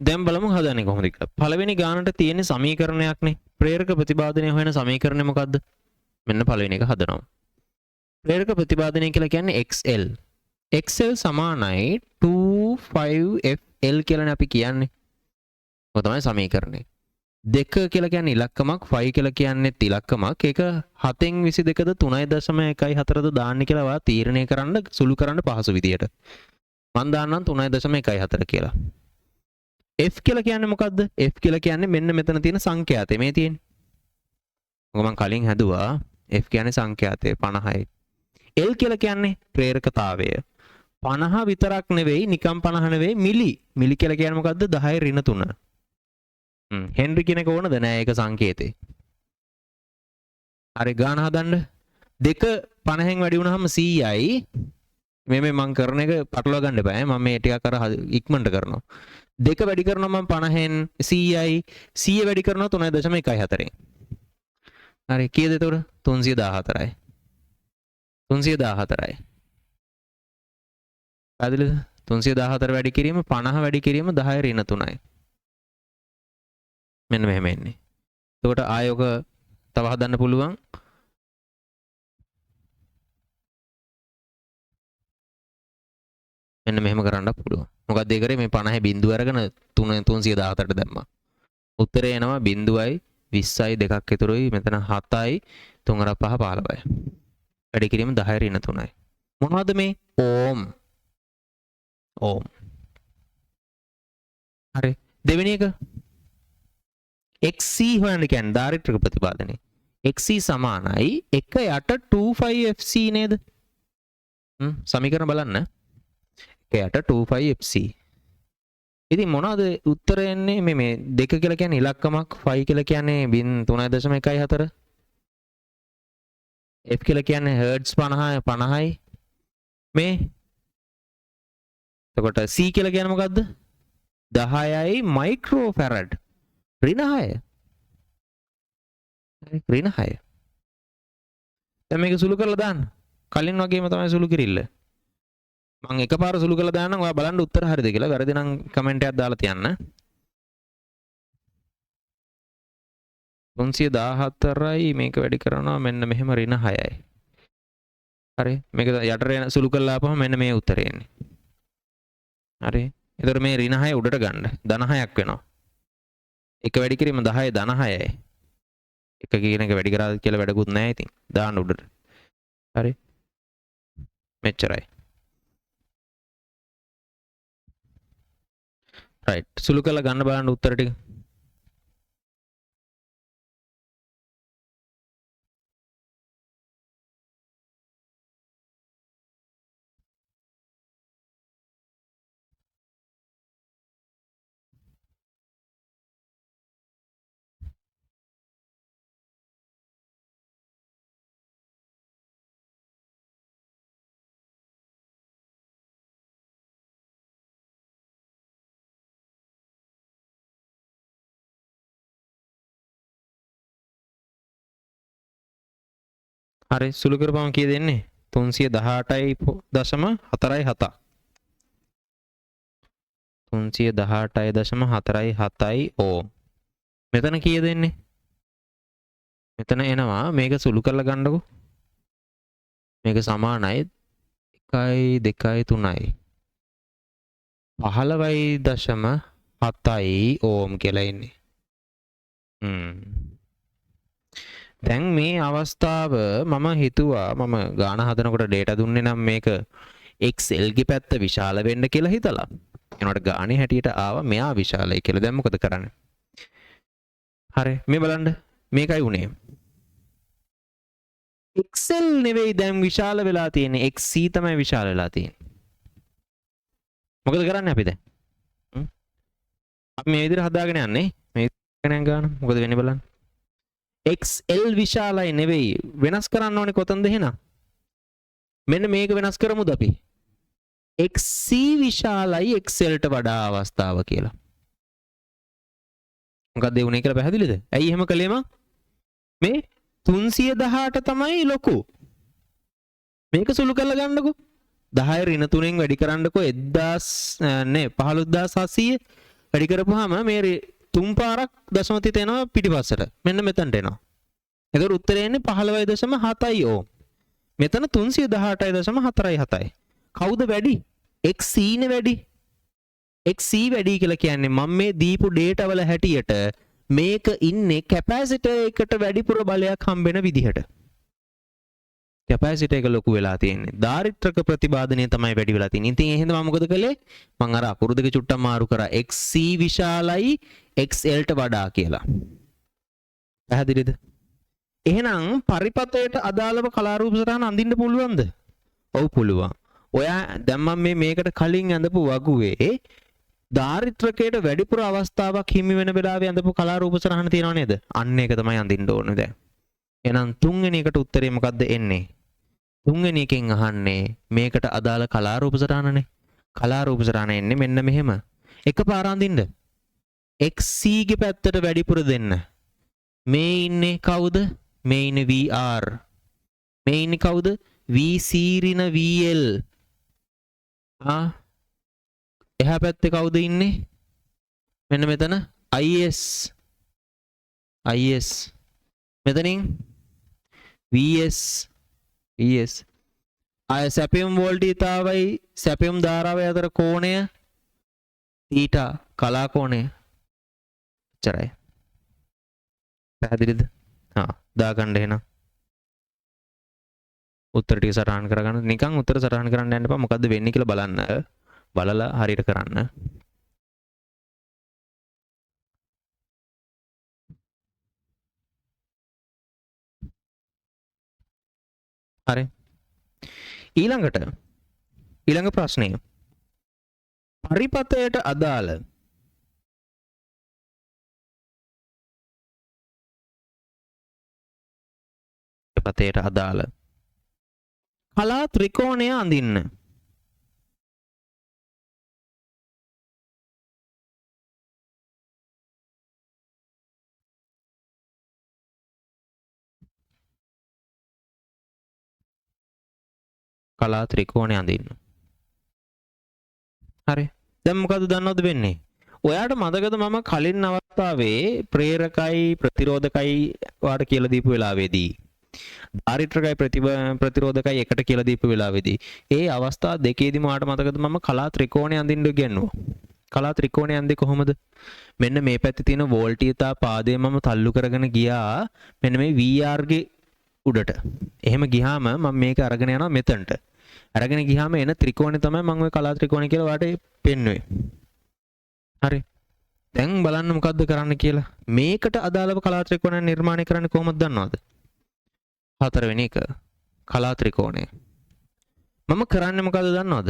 දැන් බලමු හදන්නේ කොහොමද කියලා. පළවෙනි ගානට තියෙන සමීකරණයක්නේ. ප්‍රේරක ප්‍රතිපාදනය හොයන සමීකරණය මොකද්ද? මෙන්න පළවෙනි එක හදනවා. ප්‍රේරක ප්‍රතිපාදනය කියලා කියන්නේ XL. XL සමානයි 25FL කියලානේ අපි කියන්නේ. ඔය තමයි සමීකරණය. 2 කියලා කියන්නේ ඉලක්කමක්, 5 කියලා කියන්නේ ඉලක්කමක්. ඒක 7න් 22ද 3.14ද දාන්න කියලා ඔයා තීරණය කරන්න සුළු කරන්න පහසු විදියට. මම දාන්නම් 3.14 කියලා. F කියලා කියන්නේ මොකද්ද? F කියලා කියන්නේ මෙන්න මෙතන තියෙන සංඛ්‍යාතය මේ තියෙන්නේ. මොකද මම කලින් හැදුවා F කියන්නේ සංඛ්‍යාතය 50යි. L කියලා කියන්නේ ප්‍රේරකතාවය. 50 විතරක් නෙවෙයි, නිකම් 50 නෙවෙයි, මිලි. මිලි කියලා කියන්නේ මොකද්ද? 10 -3. හෙන්රි කෙනෙක් ඕනද? නෑ, ඒක සංකේතේ. හරි, ගාන හදන්න. 2 50න් වැඩි වුණාම 100යි. මේ මම කරන එක පටලවා ගන්න එපා. මම මේ ටිකක් අර ඉක්මනට කරනවා. 2 වැඩි කරනවා මම 50න් 100යි. 100 වැඩි කරනවා 3.14න්. හරි, කීයද එතකොට? 314යි. 314යි. පැහැදිලිද? 314 වැඩි කිරීම 50 වැඩි කිරීම 10 -3යි. මෙන්න මෙහෙම එන්නේ. එතකොට ආයෝක තව හදන්න පුළුවන්. මෙන්න මෙහෙම කරන්න පුළුවන්. මොකක්ද ඒ කරේ? මේ 50 බිඳුව අරගෙන 314ට දැම්මා. උත්තරේ එනවා 0යි 20යි 2ක් ඉතුරුයි. මෙතන 7යි 3 5 15යි. වැඩි කිරීම 10 -3යි. මොනවද මේ? ඕම්. ඕම්. හරි. දෙවෙනි එක XC හොයන්න කියන්නේ ධාරිත්‍රක ප්‍රතිපාදනය. XC සමානයි 1 යට 25FC නේද? සමීකරණ බලන්න. 1 යට 25FC. ඉතින් මොනවද උත්තරය එන්නේ? මේ 2 කියලා කියන්නේ ඉලක්කමක්, 5 කියලා කියන්නේ 3.14. F කියලා කියන්නේ හර්ට්ස් 50යි. මේ එතකොට C කියලා කියන්නේ මොකද්ද? 10යි මයික්‍රෝෆැරඩ්. ඍණ 6. ඍණ 6. දැන් මේක සුළු කරලා දාන්න. කලින් වගේම තමයි සුළු කිරිල්ල. මම එකපාර සුළු කරලා දාන්නම් ඔයා බලන්න උත්තර හරිද කියලා. වැරදි නම් කමෙන්ට් එකක් දාලා තියන්න. 314යි මේක වැඩි කරනවා මෙන්න මෙහෙම ඍණ 6යි. හරි. මේක යටට සුළු කරලා ආපුවම මෙන්න මේ උත්තරේ එන්නේ. හරි. එතකොට මේ ඍණ 6 උඩට ගන්න. ධන 6ක් වෙනවා. එක වැඩි කිරීම 10 ධන 6යි. එක කියන එක වැඩි කරාද කියලා වැඩකුත් නැහැ ඉතින්. දාන්න උඩට. හරි. මෙච්චරයි. රයිට්. සුළු කරලා ගන්න බලන්න උත්තර ටික. හරි සුළු කරපුවම කීයද එන්නේ 318.47 318.47යි ඕම් මෙතන කීයද එන්නේ මෙතන එනවා මේක සුළු කරලා ගන්නකො මේක සමානයි 1 2 3යි 15.7යි ඕම් කියලා එන්නේ දැන් මේ අවස්ථාව මම හිතුවා මම ගාන හදනකොට ඩේටා දුන්නේ නම් මේක Excel ගේ පැත්ත විශාල වෙන්න කියලා හිතලා. එනකොට ගානේ හැටියට ආවා මෙයා විශාලයි කියලා. දැන් මොකද කරන්නේ? හරි මේ බලන්න මේකයි උනේ. Excel නෙවෙයි දැන් විශාල වෙලා තියෙන්නේ. XC තමයි විශාල වෙලා තියෙන්නේ. මොකද කරන්නේ අපි දැන්? අපි මේ විදිහට හදාගෙන යන්නේ. මේ ගණන් ගන්න. මොකද වෙන්නේ බලන්න. XL විශාලයි නෙවෙයි වෙනස් කරන්න ඕනේ කොතනද එහෙනම් මෙන්න මේක වෙනස් කරමුද අපි XC විශාලයි XL ට වඩා අවස්ථාව කියලා මොකක්ද ඒ උනේ කියලා පැහැදිලිද ඇයි එහෙම කළේ මං මේ 318 තමයි ලොකු මේක සුළු කරලා ගන්නකො 10 ඍණ 3න් වැඩි කරන්නකො 1000 නේ 15700 වැඩි කරපුවාම මේ තුන් පාරක් දශමතිත එනවා පිටිපස්සට. මෙන්න මෙතනට එනවා. එතකොට උත්තරේ එන්නේ 15.7යි ඕම්. මෙතන 318.47යි. කවුද වැඩි? XC නේ වැඩි. XC වැඩි කියලා කියන්නේ මම මේ දීපු data වල හැටියට මේක ඉන්නේ කැපැසිටර් එකට වැඩිපුර බලයක් හම්බෙන විදිහට. කැපැසිටර් එක ලොකු වෙලා තියෙන්නේ. දාරිත්‍රක ප්‍රතිපාදනය තමයි වැඩි වෙලා තියෙන්නේ. ඉතින් එහෙනම් මම මොකද කළේ? මම අර අකුරු දෙක චුට්ටක් මාරු කරා. XC විශාලයි XL ට වඩා කියලා. පැහැදිලිද? එහෙනම් පරිපතයට අදාළව කලාරූප සටහන අඳින්න පුළුවන්ද? ඔව් පුළුවන්. ඔයා දැන් මම මේකට කලින් ඇඳපු වගුවේ දාරිත්‍රකයට වැඩිපුර අවස්ථාවක් හිමි වෙන වෙලාවේ ඇඳපු කලාරූප සටහන තියෙනව නේද? අන්න ඒක තමයි අඳින්න ඕනේ දැන්. එහෙනම් තුන්වෙනි එකට උත්තරේ මොකද්ද එන්නේ? තුන්වෙනි එකෙන් අහන්නේ මේකට අදාළ කලාරූප සටහනනේ. කලාරූප සටහන එන්නේ මෙන්න මෙහෙම. එකපාර අඳින්න. XC ගේ පැත්තට වැඩිපුර දෙන්න. මේ ඉන්නේ කවුද? මේ ඉන්නේ VR. මේ ඉන්නේ කවුද? VC ඍණ VL. එහා පැත්තේ කවුද ඉන්නේ? මෙන්න මෙතන IS. IS. මෙතනින් VS. VS. අය සැපියුම් වෝල්ටීයතාවයි සැපියුම් ධාරාවයි අතර කෝණය θ කලා කෝණය. එච්චරයි. පැහැදිලිද? දාගන්න එහෙනම්. උත්තර ටික සටහන් කරගන්න. නිකන් උත්තර සටහන් කරන්න යන්න එපා. මොකද්ද වෙන්නේ කියලා බලන්න. බලලා හරියට කරන්න. හරි. ඊළඟ ප්‍රශ්නය. පරිපතයට අදාළ පතයට අදාළ කලා ත්‍රිකෝණය අඳින්න. කලා ත්‍රිකෝණය අඳින්න. හරි. දැන් මොකද දන්නවද වෙන්නේ? ඔයාට මතකද මම කලින් අවස්ථාවේ ප්‍රේරකයි ප්‍රතිරෝධකයි වාට කියලා දීපු වෙලාවේදී ධාරිත්‍රකයි ප්‍රතිරෝධකයි එකට කියලා දීපු වෙලාවේදී ඒ අවස්ථා දෙකේදීම ඔයාට මතකද මම කලා ත්‍රිකෝණය අඳින්න ගෙන්නුවා. කලා ත්‍රිකෝණය අඳේ කොහොමද? මෙන්න මේ පැත්තේ තියෙන වෝල්ටීයතා පාදය මම තල්ලු කරගෙන ගියා මෙන්න මේ VR ගේ උඩට. එහෙම ගියාම මම මේක අරගෙන යනවා මෙතනට. අරගෙන ගියාම එන ත්‍රිකෝණය තමයි මම ওই කලා ත්‍රිකෝණය කියලා ඔයාට පෙන්වුවේ. හරි. දැන් බලන්න මොකද්ද කරන්න කියලා. මේකට අදාළව කලා ත්‍රිකෝණය නිර්මාණය කරන්නේ කොහොමද දන්නවද? හතරවෙනි එක කලා ත්‍රිකෝණය. මම කරන්නේ මොකද්ද දන්නවද?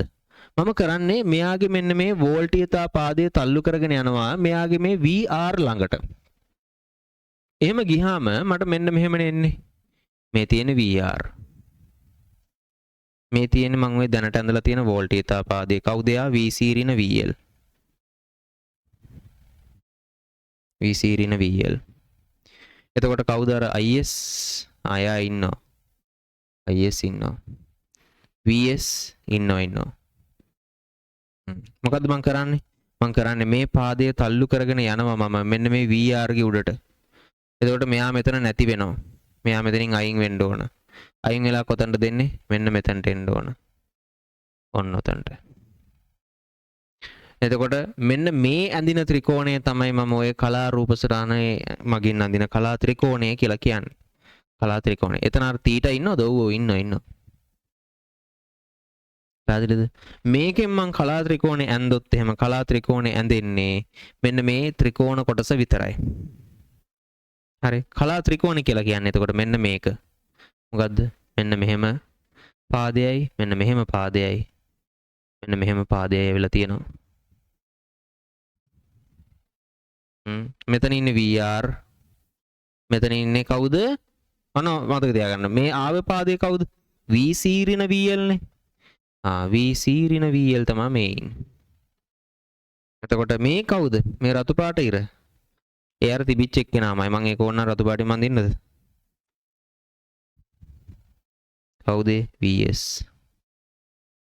මම කරන්නේ මෙයාගේ මෙන්න මේ වෝල්ටීයතා පාදය තල්ලු කරගෙන යනවා මෙයාගේ මේ VR ළඟට. එහෙම ගියාම මට මෙන්න මෙහෙමනේ එන්නේ. මේ තියෙන VR. මේ තියෙන මම ওই දැනට ඇඳලා තියෙන වෝල්ටීයතා පාදය කවුද යා? VC ඍණ VL. VC ඍණ VL. එතකොට කවුද අර IS? ආයා ඉන්නවා. IS ඉන්නවා. VS ඉන්නවා. මොකද්ද මං කරන්නේ? මං කරන්නේ මේ පාදය තල්ලු කරගෙන යනවා මම මෙන්න මේ VR ගේ උඩට. එතකොට මෙයා මෙතන නැති වෙනවා. මෙයා මෙතනින් අයින් වෙන්න ඕන. අයින් වෙලා කොතනද දෙන්නේ? මෙන්න මෙතනට එන්න ඕන. ඔන්න ඔතනට. එතකොට මෙන්න මේ ඇඳින ත්‍රිකෝණය තමයි මම ඔය කලා රූප සටහනේ මගින් අඳින කලා ත්‍රිකෝණය කියලා කියන්නේ. කලා ත්‍රිකෝණය. එතන අර තීටා ඉන්නවද? ඔව් ඉන්නවා. පැහැදිලිද? මේකෙන් මං කලා ත්‍රිකෝණය ඇඳොත් එහෙම කලා ත්‍රිකෝණය ඇඳෙන්නේ මෙන්න මේ ත්‍රිකෝණ කොටස විතරයි. හරි. කලා ත්‍රිකෝණය කියලා කියන්නේ එතකොට මෙන්න මේක. මොකද්ද? මෙන්න මෙහෙම පාදයයි මෙන්න මෙහෙම පාදයයි මෙන්න මෙහෙම පාදයයි ඇවිල්ලා තියෙනවා. මෙතන ඉන්නේ VR. මෙතන ඉන්නේ කවුද? මතක තියාගන්න. මේ ආවේ පාදේ කවුද? VC ඍණ VL නේ. VC ඍණ VL තමයි මේ ඉන්නේ. එතකොට මේ කවුද? මේ රතු පාට ඉර. ඒ අර තිබිච්ච එක්කෙනාමයි. මම ඒක ඕන රතු පාටින් මන් දින්නද? කවුද? VS.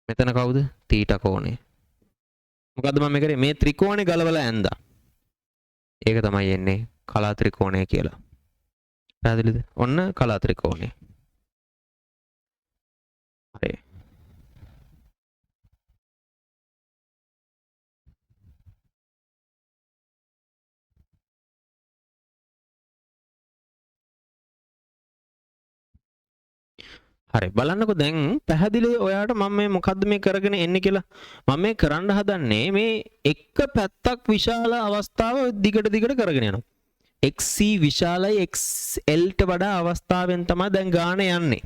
මෙතන කවුද? තීටා කෝණය. මොකද්ද මම කරේ? මේ ත්‍රිකෝණේ ගලවලා ඇඳා. ඒක තමයි එන්නේ කලා ත්‍රිකෝණය කියලා. පැහැදිලිද? ඔන්න කලා ත්‍රිකෝණය. හරි. හරි බලන්නකො දැන් පැහැදිලි ඔයාට මම මේ මොකද්ද මේ කරගෙන එන්නේ කියලා. මම මේ කරන්න හදන්නේ මේ එක පැත්තක් විශාල අවස්ථාව දිගට කරගෙන යනවා. XC විශාලයි XL ට වඩා අවස්ථාවෙන් තමයි දැන් ගාන යන්නේ.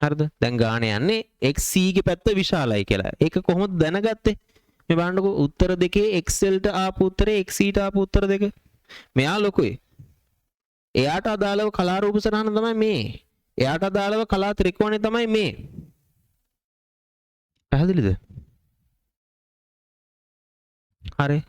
හරිද? දැන් ගාන යන්නේ XC ගේ පැත්ත විශාලයි කියලා. ඒක කොහොමද දැනගත්තේ? මේ බලන්නකො උත්තර දෙකේ XL ට ආපු උත්තරේ XC ට ආපු උත්තර දෙක. මෙයා ලොකුයි. එයාට අදාළව කලා රූප සටහන තමයි මේ. එයාට අදාළව කලා ත්‍රිකෝණය තමයි මේ. පැහැදිලිද? හරි.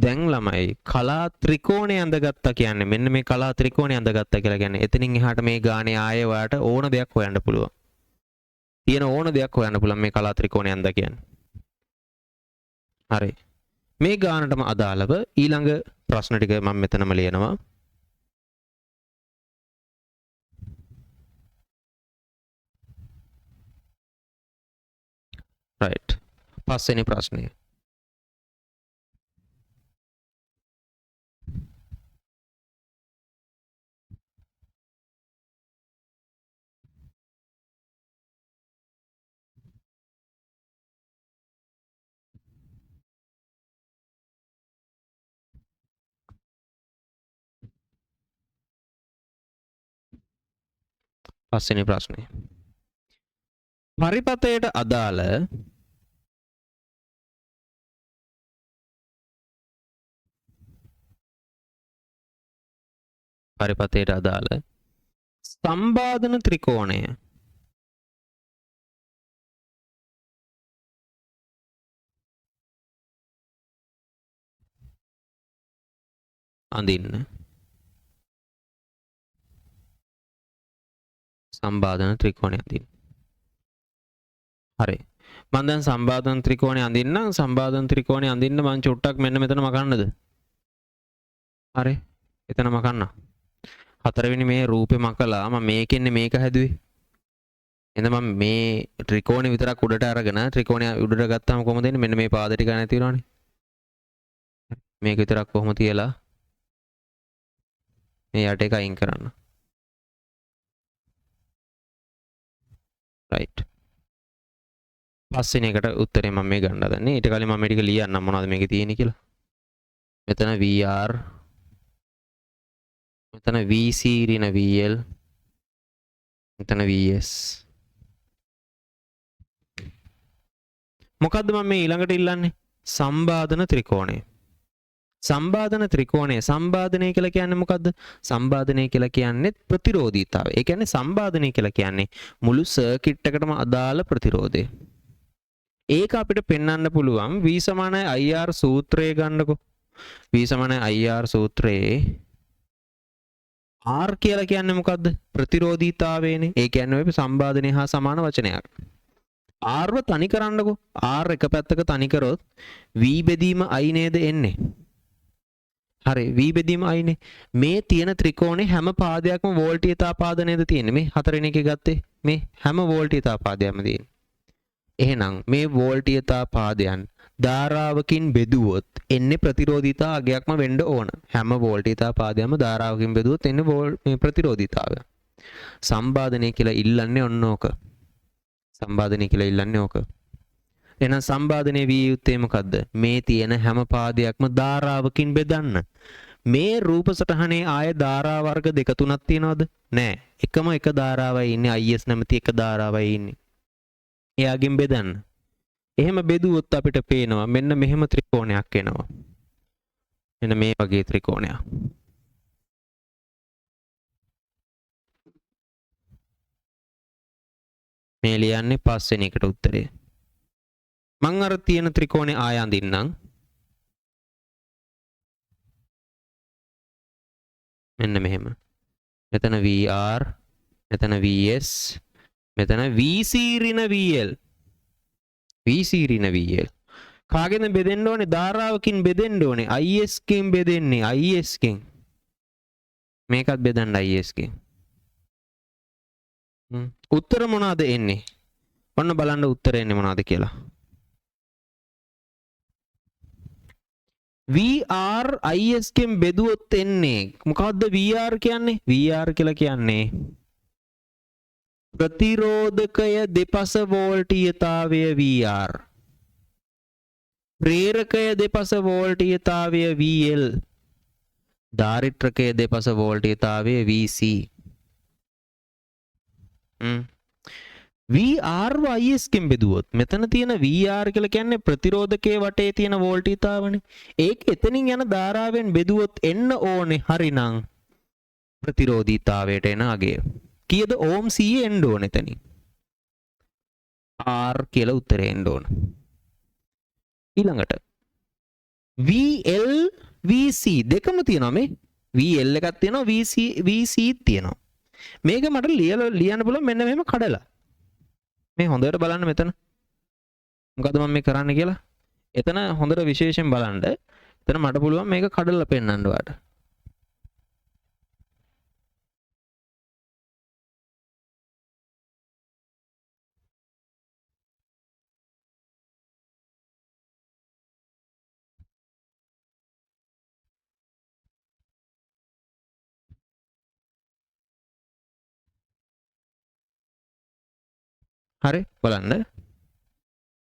දැන් ළමයි කලා ත්‍රිකෝණය අඳගත්තා කියන්නේ මෙන්න මේ කලා ත්‍රිකෝණය අඳගත්තා කියලා කියන්නේ එතනින් එහාට මේ ගානේ ආයේ ඔයාට ඕන දෙයක් හොයන්න පුළුවන්. තියෙන ඕන දෙයක් හොයන්න පුළුවන් මේ කලා ත්‍රිකෝණය අඳ කියන්නේ. හරි. මේ ගානටම අදාළව ඊළඟ ප්‍රශ්න ටික මම මෙතනම ලියනවා. right. පස්වෙනි ප්‍රශ්නය. පස්වෙනි ප්‍රශ්නය. පරිපතයට අදාළ සම්බාධන ත්‍රිකෝණය අඳින්න. සම්බාධන ත්‍රිකෝණය අඳින්න. හරි. මම දැන් සම්බාධන ත්‍රිකෝණය අඳින්නම්. සම්බාධන ත්‍රිකෝණය අඳින්න මම චුට්ටක් මෙන්න මෙතන මකන්නද? හරි. එතන මකන්න. හතරවෙනි මේ රූපේ මකලා මම මේකෙන්නේ මේක හැදුවේ. එහෙනම් මම මේ ත්‍රිකෝණය විතරක් උඩට අරගෙන ත්‍රිකෝණය උඩට ගත්තාම කොහොමද එන්නේ? මෙන්න මේ පාද ටික නැති වෙනවනේ. මේක විතරක් කොහොම තියලා මේ යට එක අයින් කරන්න. right. පස්වෙනි එකට උත්තරේ මම මේ ගන්න හදන්නේ. ඊට කලින් මම මේ ටික ලියන්නම් මොනවද මේකේ තියෙන්නේ කියලා. මෙතන VR, මෙතන VC ඍණ VL, මෙතන VS. මොකද්ද මම මේ ඊළඟට ඉල්ලන්නේ? සම්බාධන ත්‍රිකෝණය. සම්බාධන ත්‍රිකෝණය සම්බාධනය කියලා කියන්නේ මොකද්ද? සම්බාධනය කියලා කියන්නේ ප්‍රතිරෝධීතාවය. ඒ කියන්නේ සම්බාධනය කියලා කියන්නේ මුළු සර්කිට් එකටම අදාළ ප්‍රතිරෝධය. ඒක අපිට පෙන්වන්න පුළුවන් V = IR සූත්‍රය ගන්නකො. V = IR සූත්‍රයේ R කියලා කියන්නේ මොකද්ද? ප්‍රතිරෝධීතාවයනේ. ඒ කියන්නේ ඔය සම්බාධනය හා සමාන වචනයක්. R ව තනි කරන්නකො. R එක පැත්තක තනි කරොත් V බෙදීම I නේද එන්නේ? හරි V බෙදීම I නේ. මේ තියෙන ත්‍රිකෝණේ හැම පාදයක්ම වෝල්ටීයතා පාද නේද තියෙන්නේ? මේ හතරෙනි එකේ ගත්තේ මේ හැම වෝල්ටීයතා පාදයක්ම තියෙන්නේ. එහෙනම් මේ වෝල්ටීයතා පාදයන් ධාරාවකින් බෙදුවොත් එන්නේ ප්‍රතිරෝධීතා අගයක්ම වෙන්න ඕන. හැම වෝල්ටීයතා පාදයක්ම ධාරාවකින් බෙදුවොත් එන්නේ මේ ප්‍රතිරෝධීතාවය. සම්බාධනය කියලා ඉල්ලන්නේ ඔන්න ඕක. සම්බාධනය කියලා ඉල්ලන්නේ ඕක. එහෙනම් සම්බාධනයේ විය යුත්තේ මොකද්ද? මේ තියෙන හැම පාදයක්ම ධාරාවකින් බෙදන්න. මේ රූප සටහනේ ආය ධාරා වර්ග දෙක තුනක් තියනවද? නෑ. එකම එක ධාරාවයි ඉන්නේ. IS නැමැති එක ධාරාවයි ඉන්නේ. එයාගෙන් බෙදන්න. එහෙම බෙදුවොත් අපිට පේනවා මෙන්න මෙහෙම ත්‍රිකෝණයක් එනවා. මෙන්න මේ වගේ ත්‍රිකෝණයක්. මේ ලියන්නේ පස්වෙනි එකට උත්තරේ. මං අර තියෙන ත්‍රිකෝණේ ආය අඳින්නම්. මෙන්න මෙහෙම. මෙතන VR, මෙතන VS, මෙතන VC ඍණ VL. VC ඍණ VL. කාගෙන්ද බෙදෙන්න ඕනේ? ධාරාවකින් බෙදෙන්න ඕනේ. IS කින් බෙදෙන්නේ IS කින්. මේකත් බෙදන්න IS කින්. උත්තර මොනවාද එන්නේ? ඔන්න බලන්න උත්තර එන්නේ මොනවාද කියලා. VR IS කින් බෙදුවොත් එන්නේ මොකද්ද VR කියන්නේ? VR කියලා කියන්නේ ප්‍රතිරෝධකය දෙපස වෝල්ටීයතාවය VR. ප්‍රේරකය දෙපස වෝල්ටීයතාවය VL. ධාරිත්‍රකය දෙපස වෝල්ටීයතාවය VC. VR ව IS කින් බෙදුවොත් මෙතන තියෙන VR කියලා කියන්නේ ප්‍රතිරෝධකයේ වටේ තියෙන වෝල්ටීයතාවනේ. ඒක එතනින් යන ධාරාවෙන් බෙදුවොත් එන්න ඕනේ හරිනම් ප්‍රතිරෝධීතාවයට එන අගය. කීයද ඕම් 100 එන්න ඕනේ එතනින්. R කියලා උත්තරේ එන්න ඕන. ඊළඟට VL VC දෙකම තියෙනවා මේ. VL එකක් තියෙනවා VC තියෙනවා. මේක මට ලියන්න පුළුවන් මෙන්න මෙහෙම කඩලා. මේ හොඳට බලන්න මෙතන. මොකද මම මේ කරන්න කියලා. එතන හොඳට විශේෂයෙන් බලන්න. එතන මට පුළුවන් මේක කඩලා පෙන්නන්න ඔයාලට. හරි බලන්න.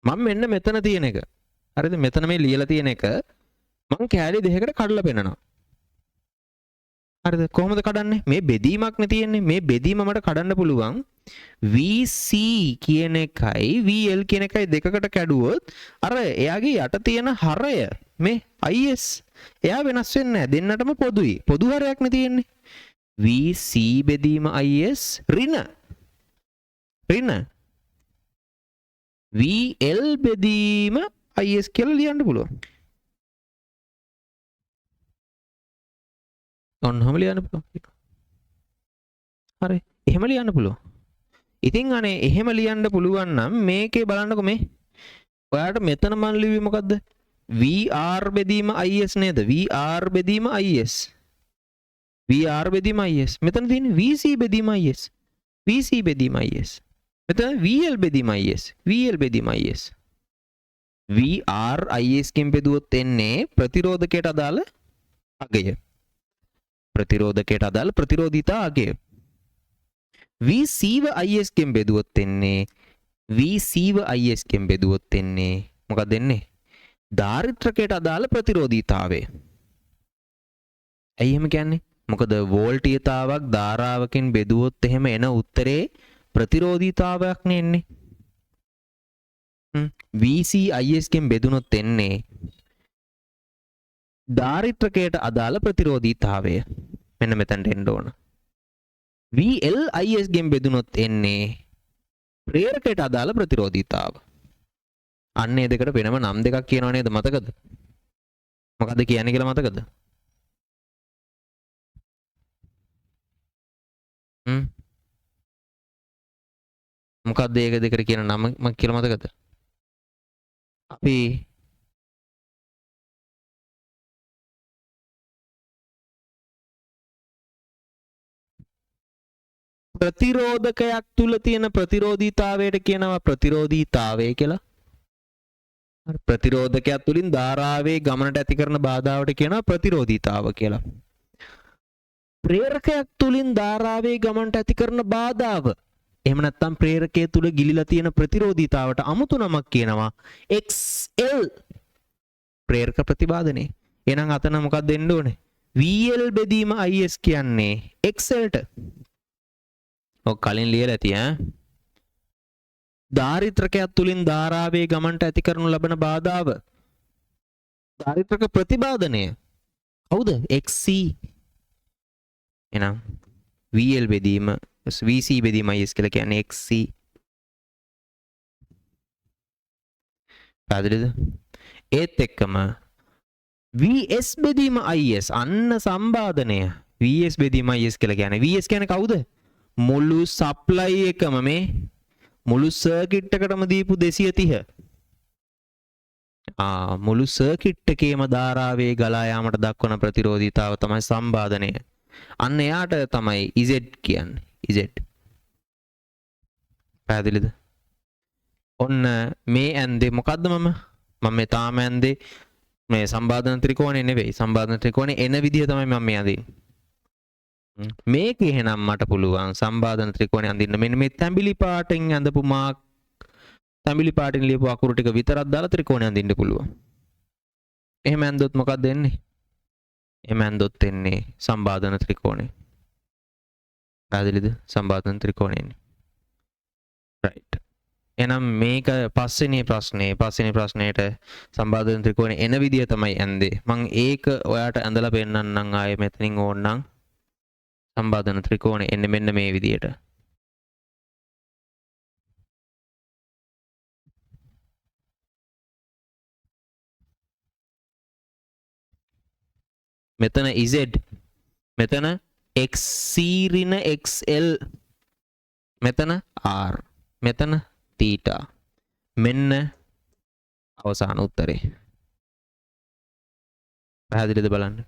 මම මෙන්න මෙතන තියෙන එක. හරිද? මෙතන මේ ලියලා තියෙන එක මම කෑලි දෙකකට කඩලා පෙන්නනවා. හරිද? කොහොමද කඩන්නේ? මේ බෙදීමක් නේ තියෙන්නේ. මේ බෙදීම මට කඩන්න පුළුවන් VC කියන එකයි VL කියන එකයි දෙකකට කැඩුවොත් අර එයාගේ යට තියෙන හරය මේ IS එයා වෙනස් වෙන්නේ නැහැ. දෙන්නටම පොදුයි. පොදු හරයක් නේ තියෙන්නේ. VC බෙදීම IS ඍණ VL බෙදීම IS කියලා ලියන්න පුළුවන්. ඔන්නම ලියන්න පුළුවන්. හරි. එහෙම ලියන්න පුළුවන්. ඉතින් අනේ එහෙම ලියන්න පුළුවන් නම් මේකේ බලන්නකො මේ. ඔයාලට මෙතන මන් ලිව්වේ මොකද්ද? VR බෙදීම IS නේද? VR බෙදීම IS. VR බෙදීම IS. මෙතන තියෙන්නේ VC බෙදීම IS. VC බෙදීම IS. මෙතන VL බෙදීම IS. VL බෙදීම IS. VR IS කින් බෙදුවොත් එන්නේ ප්‍රතිරෝධකයට අදාළ අගය. ප්‍රතිරෝධකයට අදාළ ප්‍රතිරෝධීතා අගය. VC ව IS කින් බෙදුවොත් එන්නේ VC ව IS කින් බෙදුවොත් එන්නේ මොකක්ද එන්නේ? ධාරිත්‍රකයට අදාළ ප්‍රතිරෝධීතාවය. ඇයි එහෙම කියන්නේ? මොකද වෝල්ටීයතාවක් ධාරාවකින් බෙදුවොත් එහෙම එන උත්තරේ ප්‍රතිරෝධීතාවයක් නේ එන්නේ. VC IS කින් බෙදුනොත් එන්නේ ධාරිත්‍රකයට අදාළ ප්‍රතිරෝධීතාවය. මෙන්න මෙතනට එන්න ඕන. VL IS ගෙන් බෙදුනොත් එන්නේ ප්‍රේරකයට අදාළ ප්‍රතිරෝධීතාව. අන්න ඒ දෙකට වෙනම නම් දෙකක් කියනව නේද මතකද? මොකද්ද කියන්නේ කියලා මතකද? මොකක්ද ඒක දෙකට කියන නම කියලා මතකද? අපි ප්‍රතිරෝධකයක් තුල තියෙන ප්‍රතිරෝධීතාවයට කියනවා ප්‍රතිරෝධීතාවය කියලා. ප්‍රතිරෝධකයක් තුලින් ධාරාවේ ගමනට ඇති කරන බාධාවට කියනවා ප්‍රතිරෝධීතාව කියලා. ප්‍රේරකයක් තුලින් ධාරාවේ ගමනට ඇති කරන බාධාව එහෙම නැත්නම් ප්‍රේරකයේ තුල ගිලිලා තියෙන ප්‍රතිරෝධීතාවට අමුතු නමක් කියනවා XL ප්‍රේරක ප්‍රතිබාධනය. එහෙනම් අතන මොකක්ද දෙන්න ඕනේ? VL බෙදීම IS කියන්නේ XL ට. ඔක් කලින් ලියලා ඇති ඈ. ධාරිත්‍රකයක් තුලින් ධාරාවේ ගමනට ඇති කරනු ලබන බාධාව. ධාරිත්‍රක ප්‍රතිබාධනය. කවුද? XC. එහෙනම් VL බෙදීම VC බෙදීම IS කියලා කියන්නේ XC. පැහැදිලිද? ඒත් එක්කම VS බෙදීම IS අන්න සම්බාධනය. VS බෙදීම IS කියලා කියන්නේ VS කියන්නේ කවුද? මුළු සප්ලයි එකම මේ මුළු සර්කිට් එකටම දීපු 230. මුළු සර්කිට් එකේම ධාරාවේ ගලා යාමට දක්වන ප්‍රතිරෝධීතාව තමයි සම්බාධනය. අන්න එයාට තමයි Z කියන්නේ. Z. පැහැදිලිද? ඔන්න මේ ඇන්දේ මොකද්ද මම මේ තාම ඇන්දේ මේ සම්බාධන ත්‍රිකෝණය නෙවෙයි. සම්බාධන ත්‍රිකෝණේ එන විදිහ තමයි මම මේ අඳින්නේ. මේක එහෙනම් මට පුළුවන් සම්බාධන ත්‍රිකෝණය අඳින්න මෙන්න මේ තැඹිලි පාටින් අඳපු මාක් තැඹිලි පාටින් ලියපු අකුරු ටික විතරක් දාලා ත්‍රිකෝණය අඳින්න පුළුවන්. එහෙම ඇන්දොත් මොකක්ද එන්නේ? එහෙම ඇන්දොත් එන්නේ සම්බාධන ත්‍රිකෝණය. පැහැදිලිද? සම්බාධන ත්‍රිකෝණය එන්නේ. රයිට්. එහෙනම් මේක පස්වෙනි ප්‍රශ්නේට සම්බාධන ත්‍රිකෝණය එන විදිය තමයි ඇන්දේ. මම ඒක ඔයාට ඇඳලා පෙන්නන්නම් ආයේ මෙතනින් ඕනනම්. සම්බාධන ත්‍රිකෝණය එන්නේ මෙන්න මේ විදියට. මෙතන Z මෙතන XC ඍණ XL මෙතන R මෙතන theta මෙන්න අවසාන උත්තරේ. පැහැදිලිද බලන්න?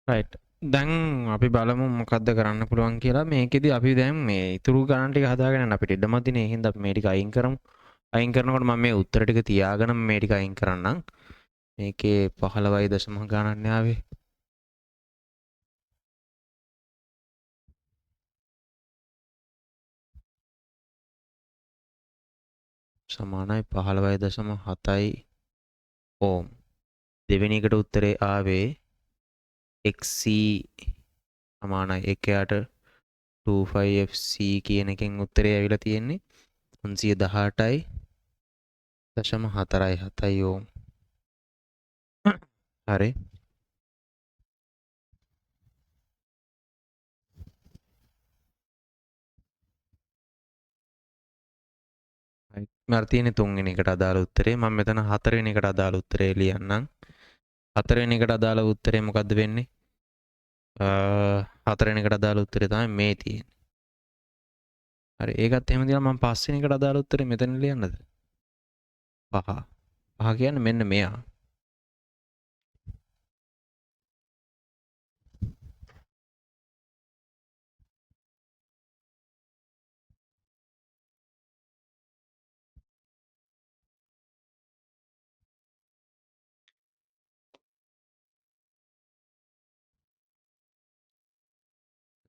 right. දැන් අපි බලමු මොකද්ද කරන්න පුළුවන් කියලා. මේකෙදි අපි දැන් මේ ඉතුරු ගණන් ටික හදාගෙන යන අපිට ඉඩමදිනේ. එහෙනම් අපි මේ ටික අයින් කරමු. අයින් කරනකොට මම මේ උත්තර ටික තියාගෙන මේ ටික අයින් කරන්නම්. මේකේ 15යි දශම ගණන් ආවේ. සමානයි 15.7යි ඕම්. දෙවෙනි එකට උත්තරේ ආවේ XC සමානයි එකයට 25FC කියන එකෙන් උත්තරේ ඇවිල්ලා තියෙන්නේ 318.4 ඕම්. හරි. මට තියෙන්නේ 3 වෙනි එකට අදාළ උත්තරේ. මම මෙතන 4 වෙනි එකට අදාළ උත්තරේ ලියන්නම්. හතරවෙනි එකට අදාළ උත්තරේ මොකද්ද වෙන්නේ? හතරවෙනි එකට අදාළ උත්තරේ තමයි මේ තියෙන්නේ. හරි ඒකත් එහෙම දිලා මම පස්වෙනි එකට අදාළ උත්තරේ මෙතන ලියන්නද? 5. 5 කියන්නේ මෙන්න මෙයා.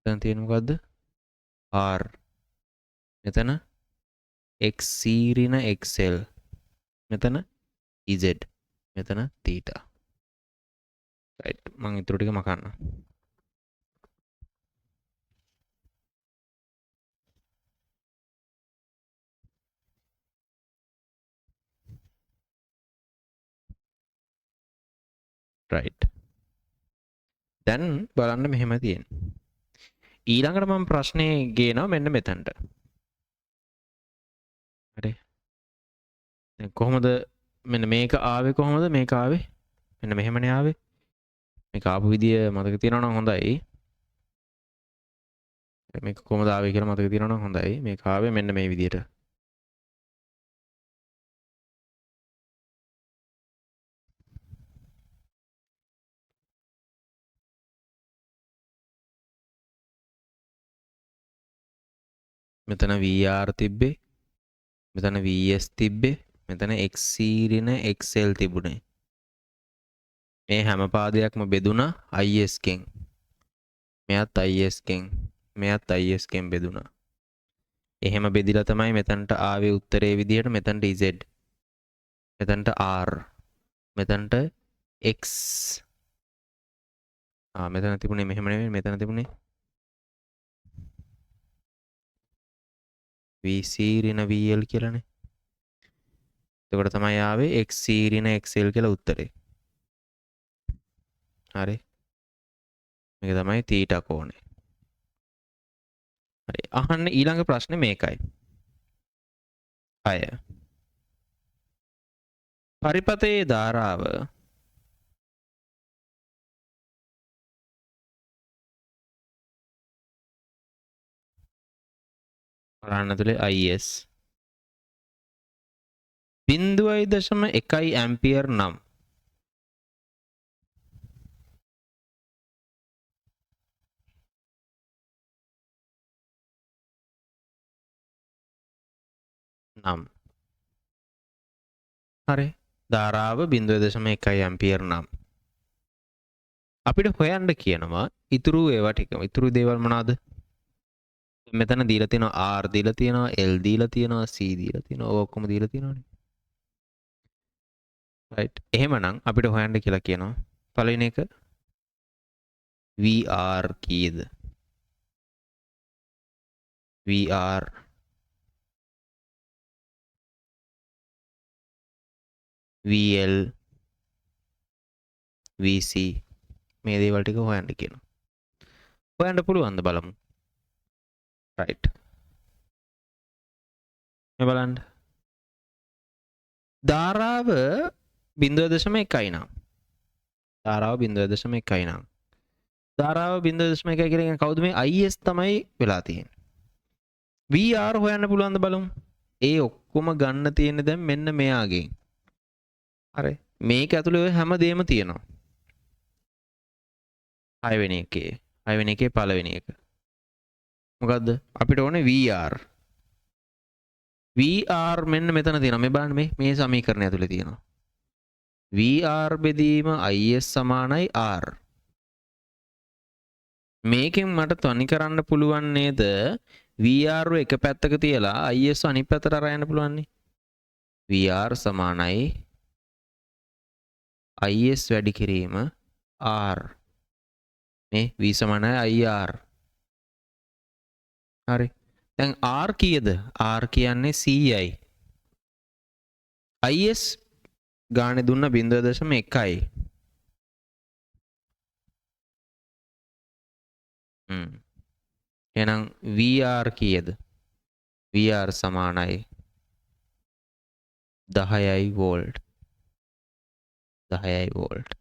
මෙතන තියෙන මොකද්ද? R. මෙතන x ඍණ xl. මෙතන z. මෙතන theta. right මම ඊටු ටික මකන්න. right දැන් බලන්න මෙහෙම තියෙන්නේ. ඊළඟට මම ප්‍රශ්නේ ගේනවා මෙන්න මෙතනට. හරි. දැන් කොහොමද මෙන්න මේක ආවේ කොහොමද මේක ආවේ? මෙන්න මෙහෙමනේ ආවේ. මේක ආපු විදිය මතක තියෙනවා නම් හොඳයි. මේක කොහොමද ආවේ කියලා මතක තියෙනවා නම් හොඳයි. මේක ආවේ මෙන්න මේ විදියට. මෙතන VR තිබ්බේ. මෙතන VS තිබ්බේ. මෙතන XC ඍණ XL තිබුණේ. මේ හැම පාදයක්ම බෙදුණා IS කෙන්. මෙයත් IS කෙන්. මෙයත් IS කෙන් බෙදුණා. එහෙම බෙදිලා තමයි මෙතනට ආවේ උත්තරේ විදිහට මෙතනට Z. මෙතනට R. මෙතනට X. මෙතන තිබුණේ මෙහෙම නෙමෙයි මෙතන තිබුණේ VC ඍණ VL කියලානේ. එතකොට තමයි ආවේ XC ඍණ XL කියලා උත්තරේ. හරි. මේක තමයි තීටා කෝණය. හරි. අහන්න ඊළඟ ප්‍රශ්නේ මේකයි. 6. පරිපතයේ ධාරාව බලන්න තුලේ IS 0.1 ඇම්පියර් නම් හරි ධාරාව 0.1 ඇම්පියර් නම් අපිට හොයන්න කියනවා ඉතුරු ඒවා ටික. ඉතුරු දේවල් මොනවාද? මෙතන දීලා තියෙනවා R දීලා තියෙනවා L දීලා තියෙනවා C දීලා තියෙනවා. ඔය ඔක්කොම දීලා තියෙනවානේ. right එහෙමනම් අපිට හොයන්න කියලා කියනවා පළවෙනි එක VR කීයද? VR VL VC මේ දේවල් ටික හොයන්න කියනවා. හොයන්න පුළුවන්ද බලමු. right මේ බලන්න ධාරාව 0.1 නම් ධාරාව 0.1 නම් ධාරාව 0.1 කියලා කියන්නේ කවුද මේ IS තමයි වෙලා තියෙන්නේ. VR හොයන්න පුළුවන්ද බලමු. ඒ ඔක්කොම ගන්න තියෙන්නේ දැන් මෙන්න මෙයාගෙන්. හරි මේක ඇතුලේ ඔය හැම දෙයක්ම තියෙනවා. 6 වෙනි එකේ පළවෙනි එක මොකද්ද අපිට ඕනේ VR. VR මෙන්න මෙතන තියෙනවා. මේ බලන්න මේ සමීකරණය ඇතුලේ තියෙනවා. VR බෙදීම IS සමානයි R. මේකෙන් මට තනි කරන්න පුළුවන් නේද? VR එක පැත්තක තියලා IS අනිත් පැත්තට අරගෙන යන්න පුළුවන් නේ. VR සමානයි IS වැඩි කිරීම R. මේ V සමානයි IR. හරි. දැන් R කීයද? R කියන්නේ 100යි. IS ගානේ දුන්න 0.1යි. එහෙනම් VR කීයද? VR සමානයි 10යි වෝල්ට්. 10යි වෝල්ට්.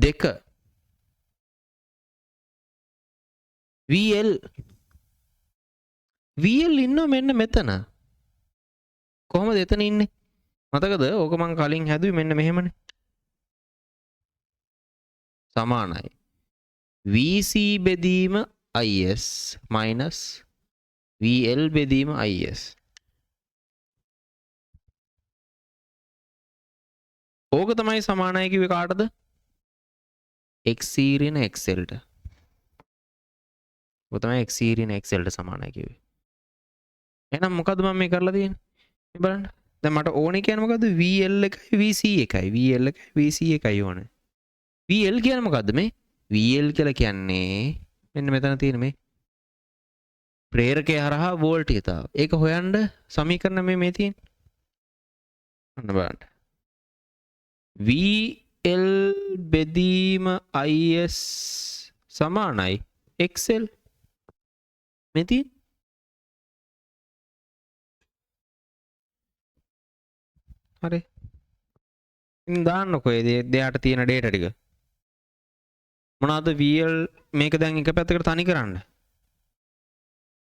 දෙක VL ඉන්නවා මෙන්න මෙතන. කොහොමද එතන ඉන්නේ? මතකද? ඕක මං කලින් හැදුවේ මෙන්න මෙහෙමනේ. සමානයි. VC බෙදීම IS minus VL බෙදීම IS. ඕක තමයි සමානයි කිව්වේ කාටද? X ඊරින XL ට. ඕක තමයි X ඊරින XL ට සමානයි කිව්වේ. එහෙනම් මොකද්ද මම මේ කරලා තියෙන්නේ? මේ බලන්න. දැන් මට ඕනේ කියන්නේ මොකද්ද? VL එකයි VC එකයි. VL එකයි VC එකයි ඕනේ. VL කියන්නේ මොකද්ද මේ? VL කියලා කියන්නේ මෙන්න මෙතන තියෙන මේ ප්‍රේරකය හරහා වෝල්ටේජතාව. ඒක හොයන්න සමීකරණ මේ තියෙන්නේ. අන්න බලන්න. VL බෙදීම IS සමානයි XL. මේ තියෙන්නේ. හරි. ඉතින් දාන්නකො ඒ දෙයට තියෙන data ටික. මොනවාද VL මේක දැන් එක පැත්තකට තනි කරන්න.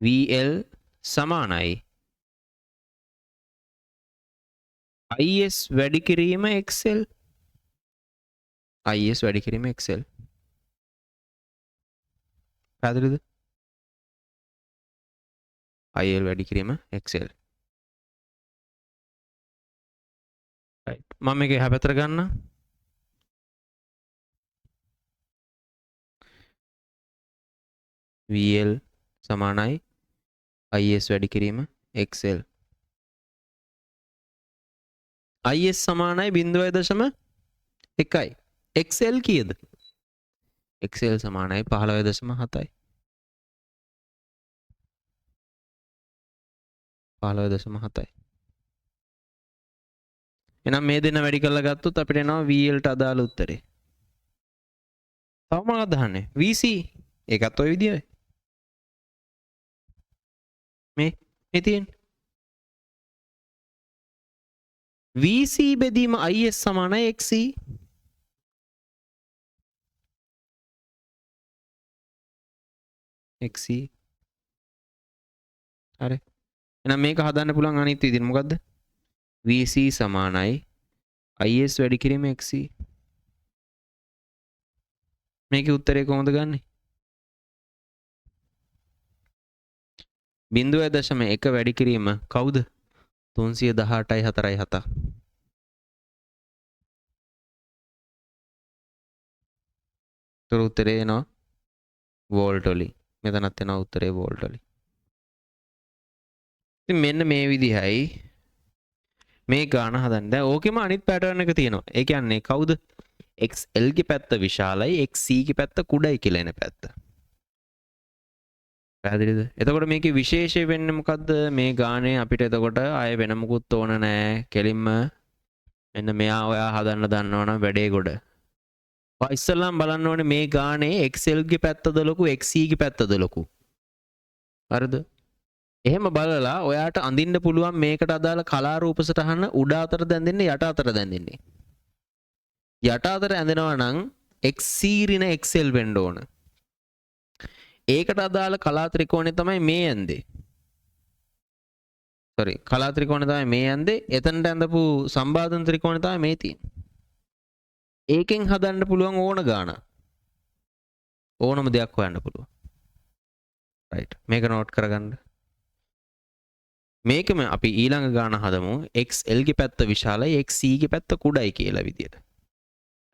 VL සමානයි IS වැඩි කිරීම XL. IS වැඩි කිරීම XL. පැහැදිලිද? IL වැඩි කිරීම XL. right. මම මේක එහා පැත්තට ගන්න. VL සමානයි IS වැඩි කිරීම XL. IS සමානයි 0.1යි. XL කීයද? XL සමානයි 15.7යි. 15.7යි. එහෙනම් මේ දෙන්න වැඩි කරලා ගත්තොත් අපිට එනවා VL ට අදාළ උත්තරේ. තව මොනවද අහන්නේ? VC ඒකත් ඔය විදියයි. මේ තියෙන්නේ VC බෙදීම IS සමානයි XC. XC. හරි. එහෙනම් මේක හදන්න පුළුවන් අනිත් විදිහ මොකද්ද? VC සමානයි IS වැඩි කිරීම XC. මේකේ උත්තරේ කොහොමද ගන්නෙ? 0.1 වැඩි කිරීම කවුද? 318යි 4යි 7. ඒතර උත්තරේ එනවා වෝල්ට් වලින්. මෙතනත් එනවා උත්තරේ වෝල්ට් වලින්. ඉතින් මෙන්න මේ විදිහයි මේ ගාන හදන්න. දැන් ඕකෙම අනිත් පැටර්න් එක තියෙනවා. ඒ කියන්නේ කවුද? XL ගේ පැත්ත විශාලයි XC ගේ පැත්ත කුඩයි කියලා එන පැත්ත. පැහැදිලිද? එතකොට මේකේ විශේෂය වෙන්නේ මොකද්ද? මේ ගානේ අපිට එතකොට ආයෙ වෙන මොකුත් ඕන නෑ. කෙලින්ම මෙන්න මෙයා ඔයා හදන්න දන්නවනම් වැඩේ ගොඩ. ඔය ඉස්සෙල්ලාම බලන්න ඕනේ මේ ගානේ XL ගේ පැත්තද ලොකු XC ගේ පැත්තද ලොකු. හරිද? එහෙම බලලා ඔයාට අඳින්න පුළුවන් මේකට අදාළ කලා රූප සටහන උඩ අතට දැන් යට අතට දැන් දෙන්නේ. යට අතට ඇඳෙනවා නම් XC ඍණ XL වෙන්න ඕන. ඒකට අදාළ කලා ත්‍රිකෝණය තමයි මේ ඇඳේ. sorry කලා ත්‍රිකෝණය තමයි මේ ඇඳේ. එතනට ඇඳපු සම්බාධන ත්‍රිකෝණය තමයි මේ තියෙන්නේ. ඒකෙන් හදන්න පුළුවන් ඕන ගාන. ඕනම දෙයක් හොයන්න පුළුවන්. right මේක නෝට් කරගන්න. මේකම අපි ඊළඟ ගාන හදමු XL ගේ පැත්ත විශාලයි XC ගේ පැත්ත කුඩයි කියලා විදියට.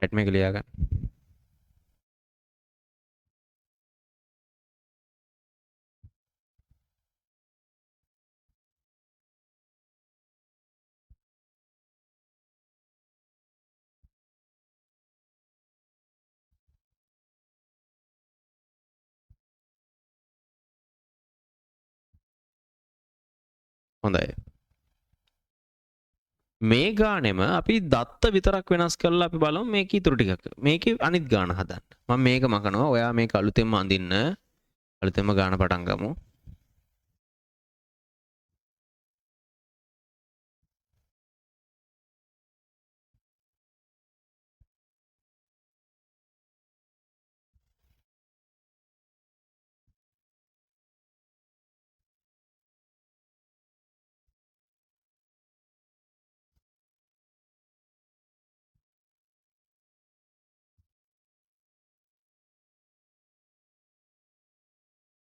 right මේක ලියා ගන්න. හොඳයි. මේ ගානෙම අපි දත්ත විතරක් වෙනස් කරලා අපි බලමු මේක ඉතුරු ටිකක්. මේකේ අනිත් ගාන හදන්න. මම මේක මකනවා. ඔයා මේක අලුතෙන්ම අඳින්න. අලුතෙන්ම ගාන පටන් ගමු.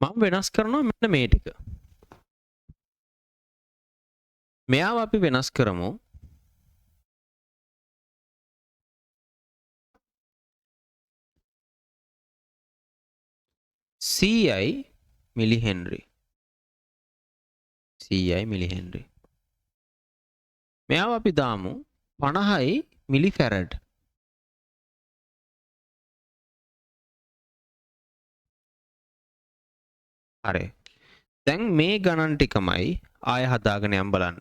මම වෙනස් කරනවා මෙන්න මේ ටික. මෙයාව අපි වෙනස් කරමු. CI මිලි Henry. CI මිලි Henry. මෙයාව අපි දාමු 50යි මිලි ෆැරඩ්. හරි. දැන් මේ ගණන් ටිකමයි ආය හදාගෙන යම් බලන්න.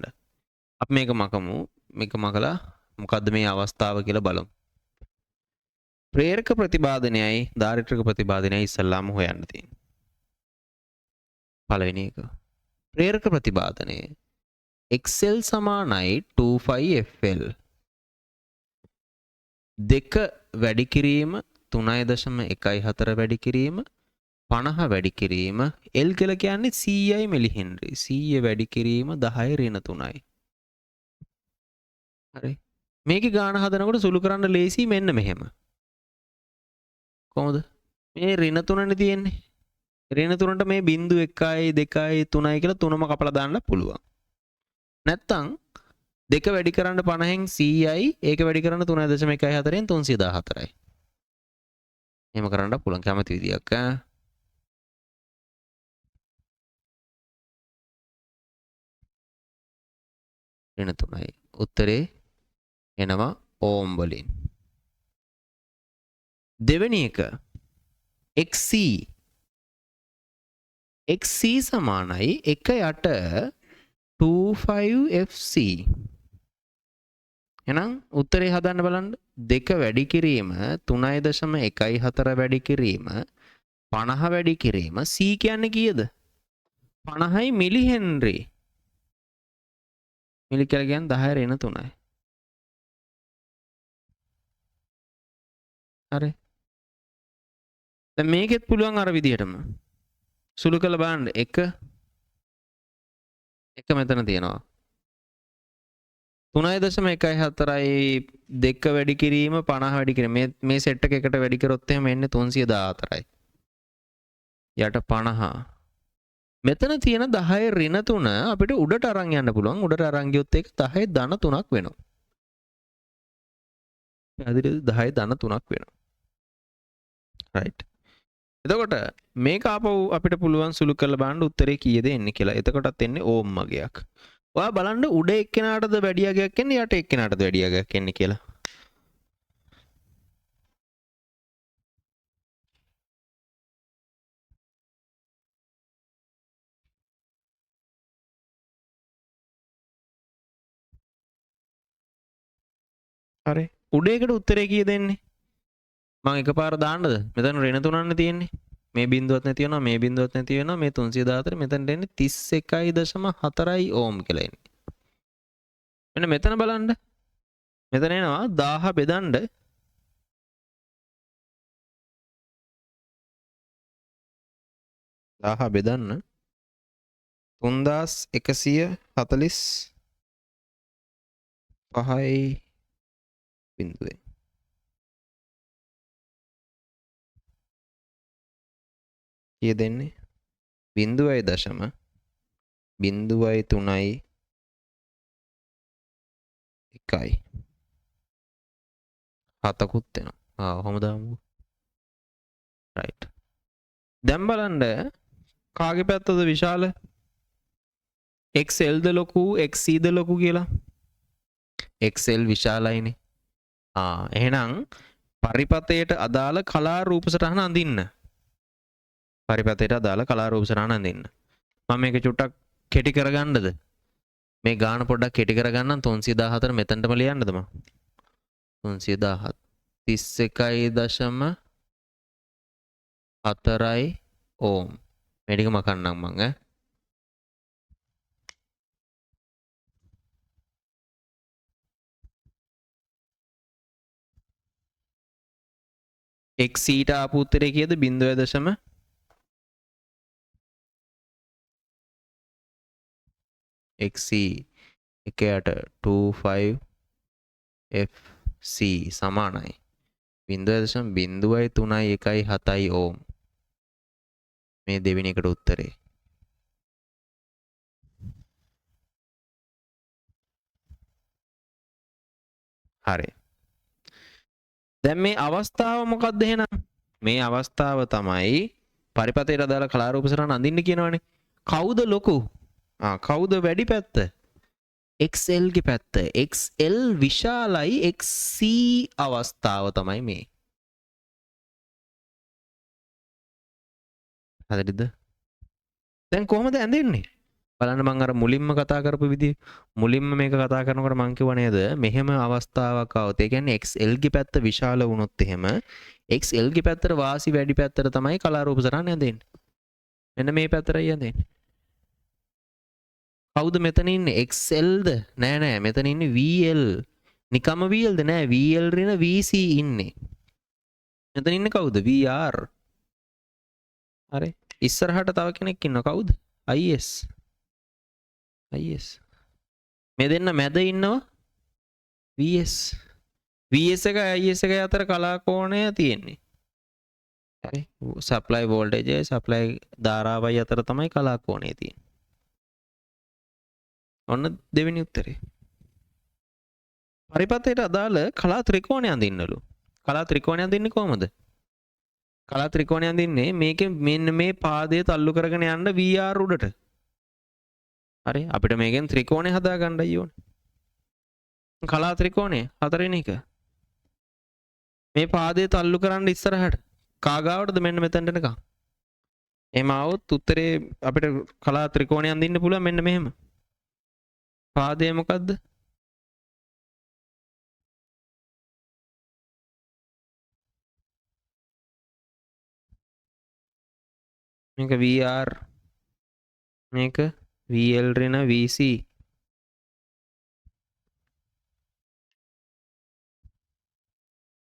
අපි මේක මකමු. මේක මකලා මොකද්ද මේ අවස්ථාව කියලා බලමු. ප්‍රේරක ප්‍රතිපාදනයයි ධාරිත්‍රක ප්‍රතිපාදනයයි ඉස්සල්ලාම හොයන්න තියෙන්නේ. පළවෙනි එක. ප්‍රේරක ප්‍රතිපාදනය XL සමානයි 25FL. දෙක වැඩි කිරීම 3.14 වැඩි කිරීම 50 වැඩි කිරීම L කියලා කියන්නේ 100යි මිලි හෙන්රි. 100 වැඩි කිරීම 10 ඍණ 3යි. හරි. මේකේ ගාණ හදනකොට සුළු කරන්න ලේසි මෙන්න මෙහෙම. කොහොමද? මේ ඍණ 3නේ තියෙන්නේ. ඍණ 3ට මේ බිංදු 1යි 2යි 3යි කියලා තුනම කපලා දාන්න පුළුවන්. නැත්තම් දෙක වැඩි කරන්න 50න් 100යි ඒක වැඩි කරන්න 3.14න් 314යි. එහෙම කරන්න පුළුවන් කැමති විදියක් ඈ. ඍණ 3යි. උත්තරේ එනවා ඕම් වලින්. දෙවෙනි එක XC XC සමානයි 1 25FC. එහෙනම් උත්තරේ හදන්න බලන්න. දෙක වැඩි කිරීම 3.14 වැඩි කිරීම 50 වැඩි කිරීම C කියන්නේ කීයද? 50යි මිලි හෙන්රි. මිලි කියලා කියන්නේ 10 ඍණ 3යි. හරි. දැන් මේකෙත් පුළුවන් අර විදිහටම. සුළු කරලා බලන්න. එක මෙතන තියෙනවා. 3.14යි දෙක වැඩි කිරීම 50 වැඩි කිරීම මේ සෙට් එක එකට වැඩි කරොත් එහෙම එන්නේ 314යි. යට 50. මෙතන තියෙන 10 ඍණ 3 අපිට උඩට අරන් යන්න පුළුවන්. උඩට අරන් ගියොත් ඒක 10 ධන 3ක් වෙනවා. පැහැදිලිද? 10 ධන 3ක් වෙනවා. රයිට්. එතකොට මේක ආපහු අපිට පුළුවන් සුළු කරලා බලන්න උත්තරේ කීයද එන්නේ කියලා. එතකොටත් එන්නේ ඕම් මගයක්. ඔයා බලන්න උඩ එක්කෙනාටද වැඩි අගයක් එන්නේ යට එක්කෙනාටද වැඩි අගයක් එන්නේ කියලා. හරි. උඩ එකට උත්තරේ කීයද එන්නේ? මම එකපාර දාන්නද? මෙතන ඍණ 3ක් තියෙන්නේ. මේ බිඳුවත් නැති වෙනවා මේ බිඳුවත් නැති වෙනවා මේ 314 මෙතනට එන්නේ 31.4යි ඕම් කියලා එන්නේ. මෙන්න මෙතන බලන්න. මෙතන එනවා 1000 බෙදන්න 1000 බෙදන්න 3145යි බිඳුවෙන්. කීය දෙන්නේ? 0.0.3යි 1යි. 7කුත් වෙනවා. ඔහොම දාමු. රයිට්. දැන් බලන්න කාගේ පැත්තද විශාල? XL ද ලොකු XC ද ලොකු කියලා? XL විශාලයිනේ. එහෙනම් පරිපතයට අදාළ කලා රූප සටහන අඳින්න. පරිපතයට අදාළ කලා රූප සටහන අඳින්න. මම මේක චුට්ටක් කෙටි කරගන්නද? මේ ගාන පොඩ්ඩක් කෙටි කරගන්නම් 314 මෙතනටම ලියන්නද මම? 317 31.4යි ඕම්. මේ ටික මකන්නම් මං ඈ. XC ට ආපු උත්තරේ කීයද? 0.0 XC 1ට 25FC සමානයි 0.031.7යි ඕම්. මේ දෙවෙනි එකට උත්තරේ. හරි. දැන් මේ අවස්ථාව මොකක්ද එහෙනම්? මේ අවස්ථාව තමයි පරිපතයට අදාළ කලාරූප සටහන අඳින්න කියනවනේ. කවුද ලොකු? කවුද වැඩි පැත්ත? XL ගේ පැත්ත. XL විශාලයි XC අවස්ථාව තමයි මේ. හරිද? දැන් කොහොමද ඇඳෙන්නේ? බලන්න මම අර මුලින්ම කතා කරපු විදිහ මුලින්ම මේක කතා කරනකොට මම කිව්වා නේද මෙහෙම අවස්ථාවක් આવුත් ඒ කියන්නේ XL ගේ පැත්ත විශාල වුණොත් එහෙම XL ගේ පැත්තට වාසි වැඩි පැත්තට තමයි කලාරූප සටහන ඇඳෙන්නේ. මෙන්න මේ පැත්තටයි ඇඳෙන්නේ. කවුද මෙතන ඉන්නේ? XLද? නෑ නෑ මෙතන ඉන්නේ VL. නිකම්ම VLද? නෑ VL රින VC ඉන්නේ. මෙතන ඉන්නේ කවුද? VR. හරි. ඉස්සරහට තව කෙනෙක් ඉන්නවා කවුද? IS. මේ දෙන්න මැද ඉන්නවා VS. VS එක IS එක අතර කලා කෝණය තියෙන්නේ. හරි. සප්ලයි වෝල්ටේජ් සප්ලයි ධාරාවයි අතර තමයි කලා කෝණය තියෙන්නේ. ඔන්න දෙවෙනි උත්තරේ. පරිපතයට අදාළ කලා ත්‍රිකෝණය අඳින්නලු. කලා ත්‍රිකෝණය අඳින්නේ කොහමද? කලා ත්‍රිකෝණය අඳින්නේ මේකෙන් මෙන්න මේ පාදය තල්ලු කරගෙන යන්න VR උඩට. හරි අපිට මේකෙන් ත්‍රිකෝණය හදා ගන්නයි ඕනේ. කලා ත්‍රිකෝණය හතරවෙනි එක. මේ පාදය තල්ලු කරන්න ඉස්සරහට. කාගාවටද මෙන්න මෙතනට එනකම්. එහෙම આવොත් උත්තරේ අපිට කලා ත්‍රිකෝණය අඳින්න පුළුවන් මෙන්න මෙහෙම. පාදය මොකද්ද? මේක VR මේක VL රින VC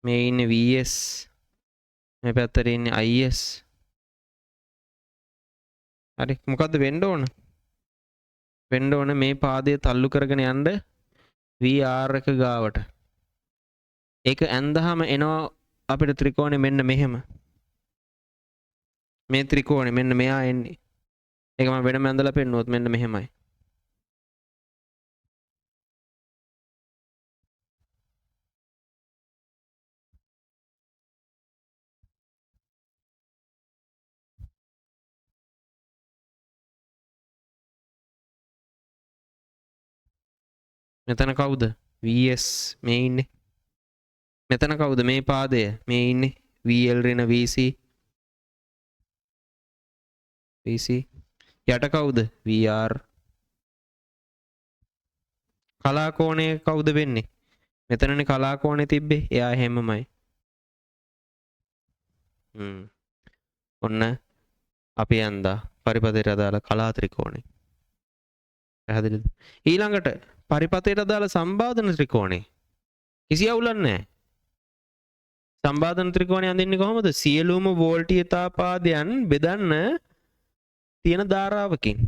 මේ ඉන්නේ VS මේ පැත්තට ඉන්නේ IS. හරි මොකද්ද වෙන්න ඕන? වෙන්න ඕන මේ පාදය තල්ලු කරගෙන යන්න VR එක ගාවට. ඒක ඇඳහම එනවා අපිට ත්‍රිකෝණය මෙන්න මෙහෙම. මේ ත්‍රිකෝණය මෙන්න මෙයා එන්නේ. ඒක මම වෙනම ඇඳලා පෙන්නුවොත් මෙන්න මෙහෙමයි. මෙතන කවුද? VS මේ ඉන්නේ. මෙතන කවුද? මේ පාදය මේ ඉන්නේ. VL රින VC යට කවුද? VR. කලා කෝණය කවුද වෙන්නේ? මෙතනනේ කලා කෝණය තිබ්බේ. එයා හැමමයි. ඔන්න අපි ඇඳා පරිපතයට අදාළ කලා ත්‍රිකෝණය. පැහැදිලිද? ඊළඟට පරිපතයට අදාළ සම්බාධන ත්‍රිකෝණය. කිසි අවුලක් නැහැ. සම්බාධන ත්‍රිකෝණය අඳින්නේ කොහොමද? සියලුම වෝල්ටීයතා පාදයන් බෙදන්න තියෙන ධාරාවකින්.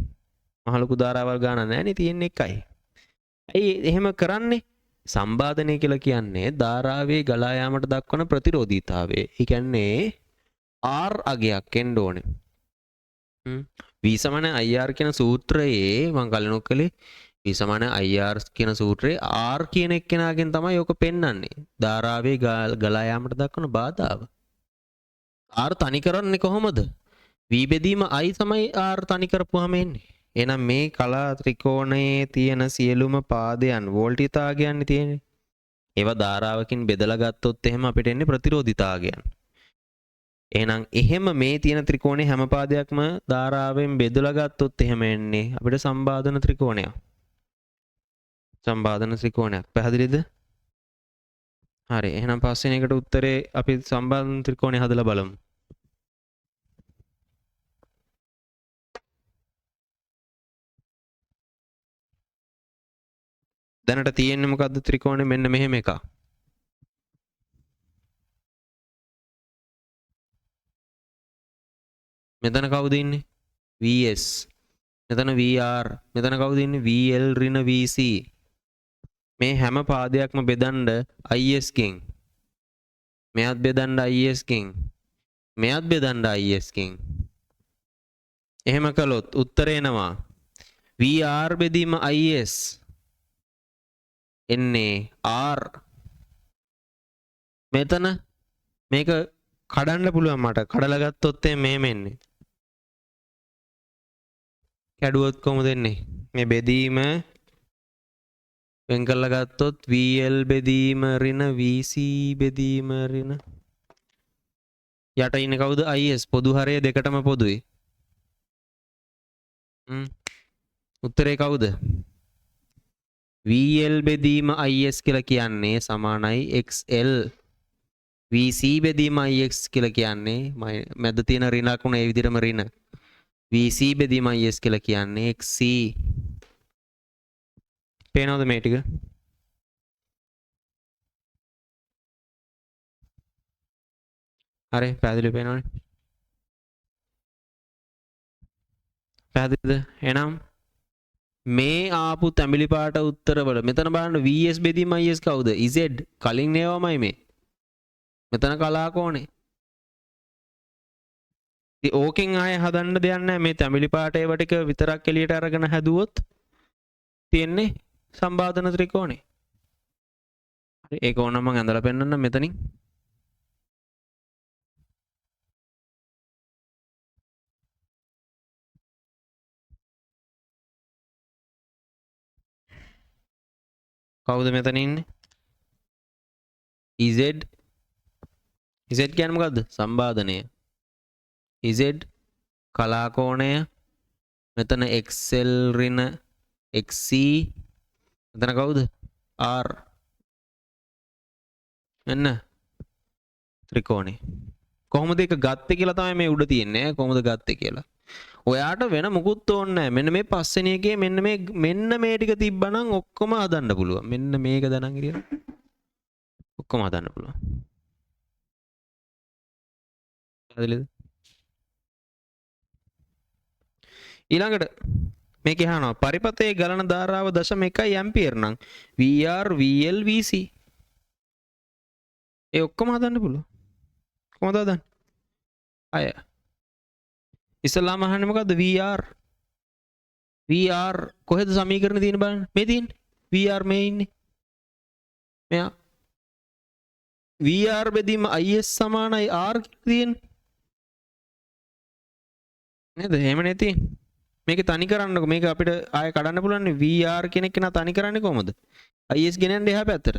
මහ ලොකු ධාරාවල් ගානක් නැහැ නේ තියෙන්නේ එකයි. ඇයි එහෙම කරන්නේ? සම්බාධනය කියලා කියන්නේ ධාරාවේ ගලා යාමට දක්වන ප්‍රතිරෝධීතාවය. ඒ කියන්නේ R අගයක් එන්න ඕනේ. V සමාන IR කියන සූත්‍රයේ මම කලිනුත් කළේ V සමාන IR කියන සූත්‍රයේ R කියන එක්කෙනාගෙන් තමයි ඔක පෙන්වන්නේ. ධාරාවේ ගලා යාමට දක්වන බාධාව. R තනි කරන්නේ කොහොමද? V බෙදීම I තමයි R තනි කරපුවාම එන්නේ. එහෙනම් මේ කලා ත්‍රිකෝණයේ තියෙන සියලුම පාදයන් වෝල්ටීයතාවයන් තියෙන්නේ. ඒවා ධාරාවකින් බෙදලා ගත්තොත් එහෙම අපිට එන්නේ ප්‍රතිරෝධීතාවයන්. එහෙනම් එහෙම මේ තියෙන ත්‍රිකෝණේ හැම පාදයක්ම ධාරාවෙන් බෙදලා ගත්තොත් එහෙම එන්නේ අපිට සම්බාධන ත්‍රිකෝණයක්. සම්බාධන ත්‍රිකෝණයක්. පැහැදිලිද? හරි. එහෙනම් පස්වෙනි එකට උත්තරේ අපි සම්බාධන ත්‍රිකෝණය හදලා බලමු. දැනට තියෙන්නේ මොකද්ද ත්‍රිකෝණය මෙන්න මෙහෙම එකක්. මෙතන කවුද ඉන්නේ? VS. මෙතන VR. මෙතන කවුද ඉන්නේ? VL ඍණ VC. මේ හැම පාදයක්ම බෙදන්න IS කින්. මෙයත් බෙදන්න IS කින්. මෙයත් බෙදන්න IS කින්. එහෙම කළොත් උත්තරේ එනවා VR බෙදීම IS එන්නේ R. මෙතන මේක කඩන්න පුළුවන් මට. කඩලා ගත්තොත් මෙහෙම එන්නේ. කැඩුවොත් කොහොමද එන්නේ? මේ බෙදීම වෙන් කරලා ගත්තොත් VL බෙදීම ඍණ VC බෙදීම ඍණ යට ඉන්නේ කවුද? IS. පොදු හරය දෙකටම පොදුයි. උත්තරේ කවුද? VL බෙදීම IS කියලා කියන්නේ සමානයි XL. VC බෙදීම IX කියලා කියන්නේ මැද තියෙන ඍණක් උන ඒ විදිහටම ඍණ. VC බෙදීම IS කියලා කියන්නේ XC. පේනවද මේ ටික? හරි පැහැදිලි පේනවනේ. පැහැදිලිද? එහෙනම් මේ ආපු තැඹිලි පාට උත්තරවල මෙතන බලන්න VS බෙදීම IS කවුද? Z. කලින් නේවමයි මේ. මෙතන කලා කෝණේ. ඉතින් ඕකෙන් ආයෙ හදන්න දෙයක් නැහැ. මේ තැඹිලි පාට ඒව ටික විතරක් එළියට අරගෙන හැදුවොත් තියෙන්නේ සම්බාධන ත්‍රිකෝණේ. හරි ඒක ඕන මම ඇඳලා පෙන්නන්නම් මෙතනින්. කවුද මෙතන ඉන්නේ? Z. Z කියන්නේ මොකද්ද? සම්බාධනය. Z කලා කෝණය මෙතන XL ඍණ XC මෙතන කවුද? R. එන්න ත්‍රිකෝණේ. කොහොමද ඒක ගත්තේ කියලා තමයි මේ උඩ තියෙන්නේ. කොහොමද ගත්තේ කියලා. ඔයාට වෙන මුකුත් ඕනේ නැහැ. මෙන්න මේ පස්වෙනි එකේ මෙන්න මේ ටික තිබ්බනම් ඔක්කොම හදන්න පුළුවන්. මෙන්න මේක දනන් ඉරියන. ඔක්කොම හදන්න පුළුවන්. හරිද? ඊළඟට මේක අහනවා පරිපතයේ ගලන ධාරාව 0.1 ඇම්පියර් නම් VR VL VC ඒ ඔක්කොම හදන්න පුළුවන්. කොහොමද හදන්නේ? අය ඉස්සලාම අහන්නේ මොකද්ද? VR කොහෙද සමීකරණ තියෙන බලන්න. මේ තියෙන්නේ. VR මේ ඉන්නේ. මෙයා VR බෙදීම IS සමානයි R කියලා තියෙන්නේ. නේද? එහෙම නැති. මේක තනි කරන්නකො. මේක අපිට ආයෙ කඩන්න පුළුවන් නේ. VR කෙනෙක් කෙනා තනි කරන්නේ කොහොමද? IS ගෙනන්න එහා පැත්තට.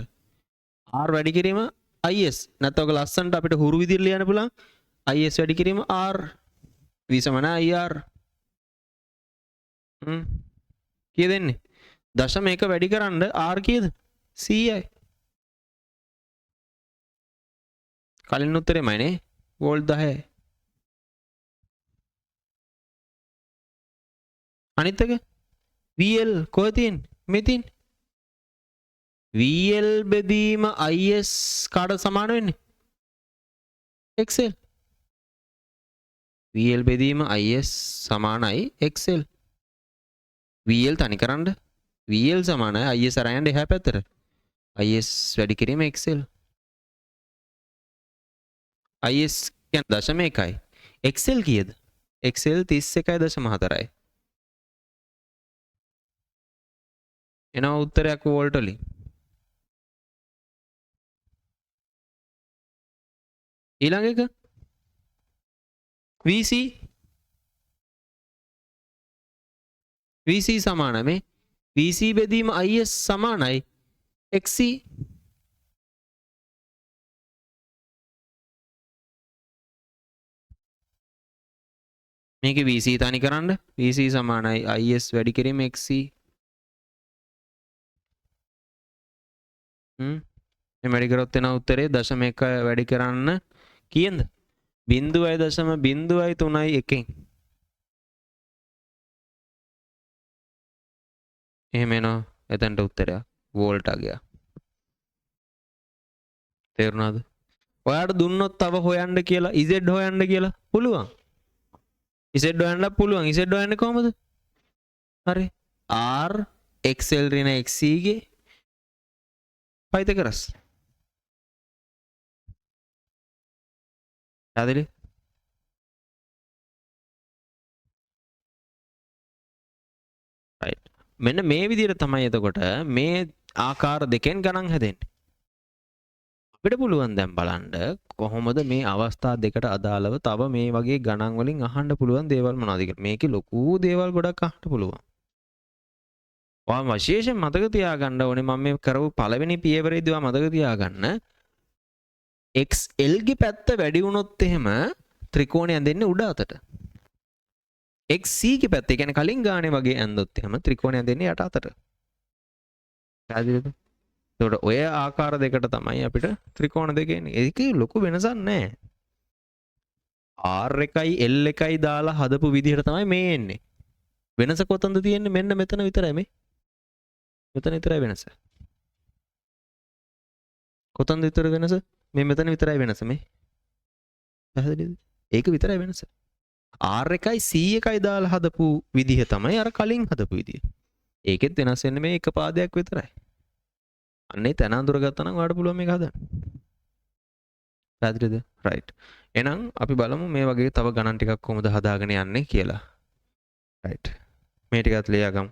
R වැඩි කිරීම IS. නැත්නම් ඔක ලස්සනට අපිට හුරු විදිහට ලියන්න පුළුවන්. IS වැඩි කිරීම R. V සමාන IR. කීයද එන්නේ? 0.1 වැඩි කරන්න R කීයද? 100යි. කලින් උත්තරේමයි නේ. වෝල්ට් 10යි. අනිත් එක VL කොහෙද තියෙන්නේ? මේ තියෙන්නේ. VL බෙදීම IS කාට සමාන වෙන්නේ? XL. VL බෙදීම IS සමානයි XL. VL තනි කරන්න VL සමානයි IS අරයන් එහා පැත්තට. IS වැඩි කිරීම XL. IS කියන්නේ 0.1යි. XL කීයද? XL 31.4යි. එනවා උත්තරයක් වෝල්ට් වලින්. ඊළඟ එක VC. VC සමාන මේ VC බෙදීම IS සමානයි XC. මේක VC තනි කරන්න VC සමානයි IS වැඩි කිරීම XC. වැඩි කරොත් එන උත්තරේ 0.1 වැඩි කරන්න කීයද? 0.0.3යි. එහෙම එනවා එතනට උත්තරයක් වෝල්ට් අගයක්. තේරුණාද? ඔයාට දුන්නොත් තව හොයන්න කියලා Z හොයන්න කියලා පුළුවන්. Z හොයන්න පුළුවන්. Z හොයන්නේ කොහමද? හරි. R XL ඍණ XC ගේ පයිතගරස්. පැහැදිලි? මෙන්න මේ විදිහට තමයි එතකොට මේ ආකාර දෙකෙන් ගණන් හැදෙන්නේ. අපිට පුළුවන් දැන් බලන්න කොහොමද මේ අවස්ථා දෙකට අදාළව තව මේ වගේ ගණන් වලින් අහන්න පුළුවන් දේවල් මොනවද කියලා. මේකේ ලොකු දේවල් ගොඩක් අහන්න පුළුවන්. ඔයා විශේෂයෙන් මතක තියාගන්න ඕනේ මම මේ කරපු පළවෙනි පියවරේදී ඔයා මතක තියාගන්න XL ගේ පැත්ත වැඩි වුණොත් එහෙම ත්‍රිකෝණය ඇඳෙන්නේ උඩ අතට. XC ගේ පැත්ත කියන්නේ කලින් ගානේ වගේ ඇඳොත් එහෙම ත්‍රිකෝණය ඇඳෙන්නේ යට අතට. පැහැදිලිද? එතකොට ඔය ආකාර දෙකට තමයි අපිට ත්‍රිකෝණ දෙක එන්නේ. ඒකේ ලොකු වෙනසක් නැහැ. R එකයි L එකයි දාලා හදපු විදිහට තමයි මේ එන්නේ. වෙනස කොතනද තියෙන්නේ? මෙන්න මෙතන විතරයි මේ. මෙතන විතරයි වෙනස. කොතනද විතර වෙනස? මේ මෙතන විතරයි වෙනස මේ. පැහැදිලිද? ඒක විතරයි වෙනස. R එකයි C එකයි දාලා හදපු විදිහ තමයි අර කලින් හදපු විදිහ. ඒකෙත් වෙනස් වෙන්නේ මේ එක පාදයක් විතරයි. අන්නේ තැන අඳුරගත්තා නම් ඔයාලට පුළුවන් මේක හදන්න. පැහැදිලිද? රයිට්. එහෙනම් අපි බලමු මේ වගේ තව ගණන් ටිකක් කොහොමද හදාගෙන යන්නේ කියලා. රයිට්. මේ ටිකත් ලියාගමු.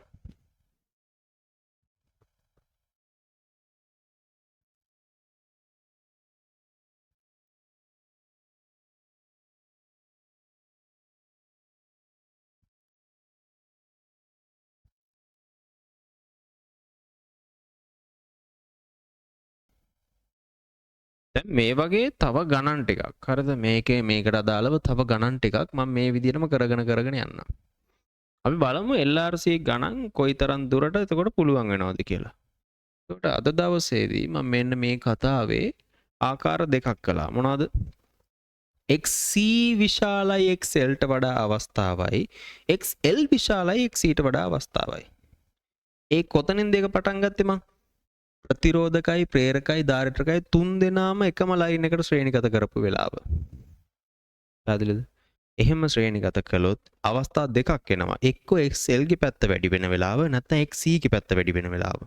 දැන් මේ වගේ තව ගණන් ටිකක් හරිද මේකේ මේකට අදාළව තව ගණන් ටිකක් මම මේ විදිහටම කරගෙන යන්නම්. අපි බලමු LRC ගණන් කොයිතරම් දුරට එතකොට පුළුවන් වෙනවද කියලා. එතකොට අද දවසේදී මම මෙන්න මේ කතාවේ ආකාර දෙකක් කළා. මොනවද? XC විශාලයි XL ට වඩා අවස්ථාවයි XL විශාලයි XC ට වඩා අවස්ථාවයි. ඒ කොතනින්ද දෙක පටන් ගත්තේ මං? ප්‍රතිරෝධකයි ප්‍රේරකයි ධාරිත්‍රකයි තුන් දෙනාම එකම ලයින් එකට ශ්‍රේණිගත කරපු වෙලාව. පැහැදිලිද? එහෙම ශ්‍රේණිගත කළොත් අවස්ථා දෙකක් එනවා. එක්ක XL ගේ පැත්ත වැඩි වෙන වෙලාව නැත්නම් XC ගේ පැත්ත වැඩි වෙන වෙලාව.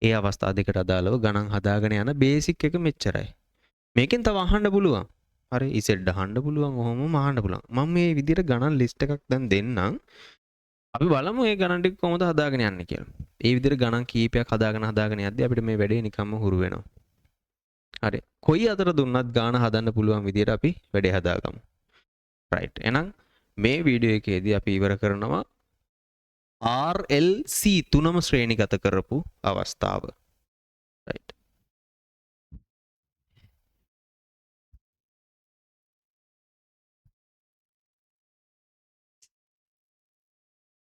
ඒ අවස්ථා දෙකට අදාළව ගණන් හදාගෙන යන බේසික් එක මෙච්චරයි. මේකෙන් තව අහන්න පුළුවන්. හරි Z අහන්න පුළුවන්. ඔහොමම අහන්න පුළුවන්. මම මේ විදිහට ගණන් ලිස්ට් එකක් දැන් දෙන්නම්. අපි බලමු මේ ගණන් ටික කොහොමද හදාගෙන යන්නේ කියලා. ඒ විදිහට ගණන් කීපයක් හදාගෙන යද්දී අපිට මේ වැඩේ නිකම්ම හුරු වෙනවා. හරි. කොයි අතර දුන්නත් ගාන හදන්න පුළුවන් විදිහට අපි වැඩේ හදාගමු. රයිට්. එහෙනම් මේ වීඩියෝ එකේදී අපි ඉවර කරනවා RLC තුනම ශ්‍රේණිගත කරපු අවස්ථාව.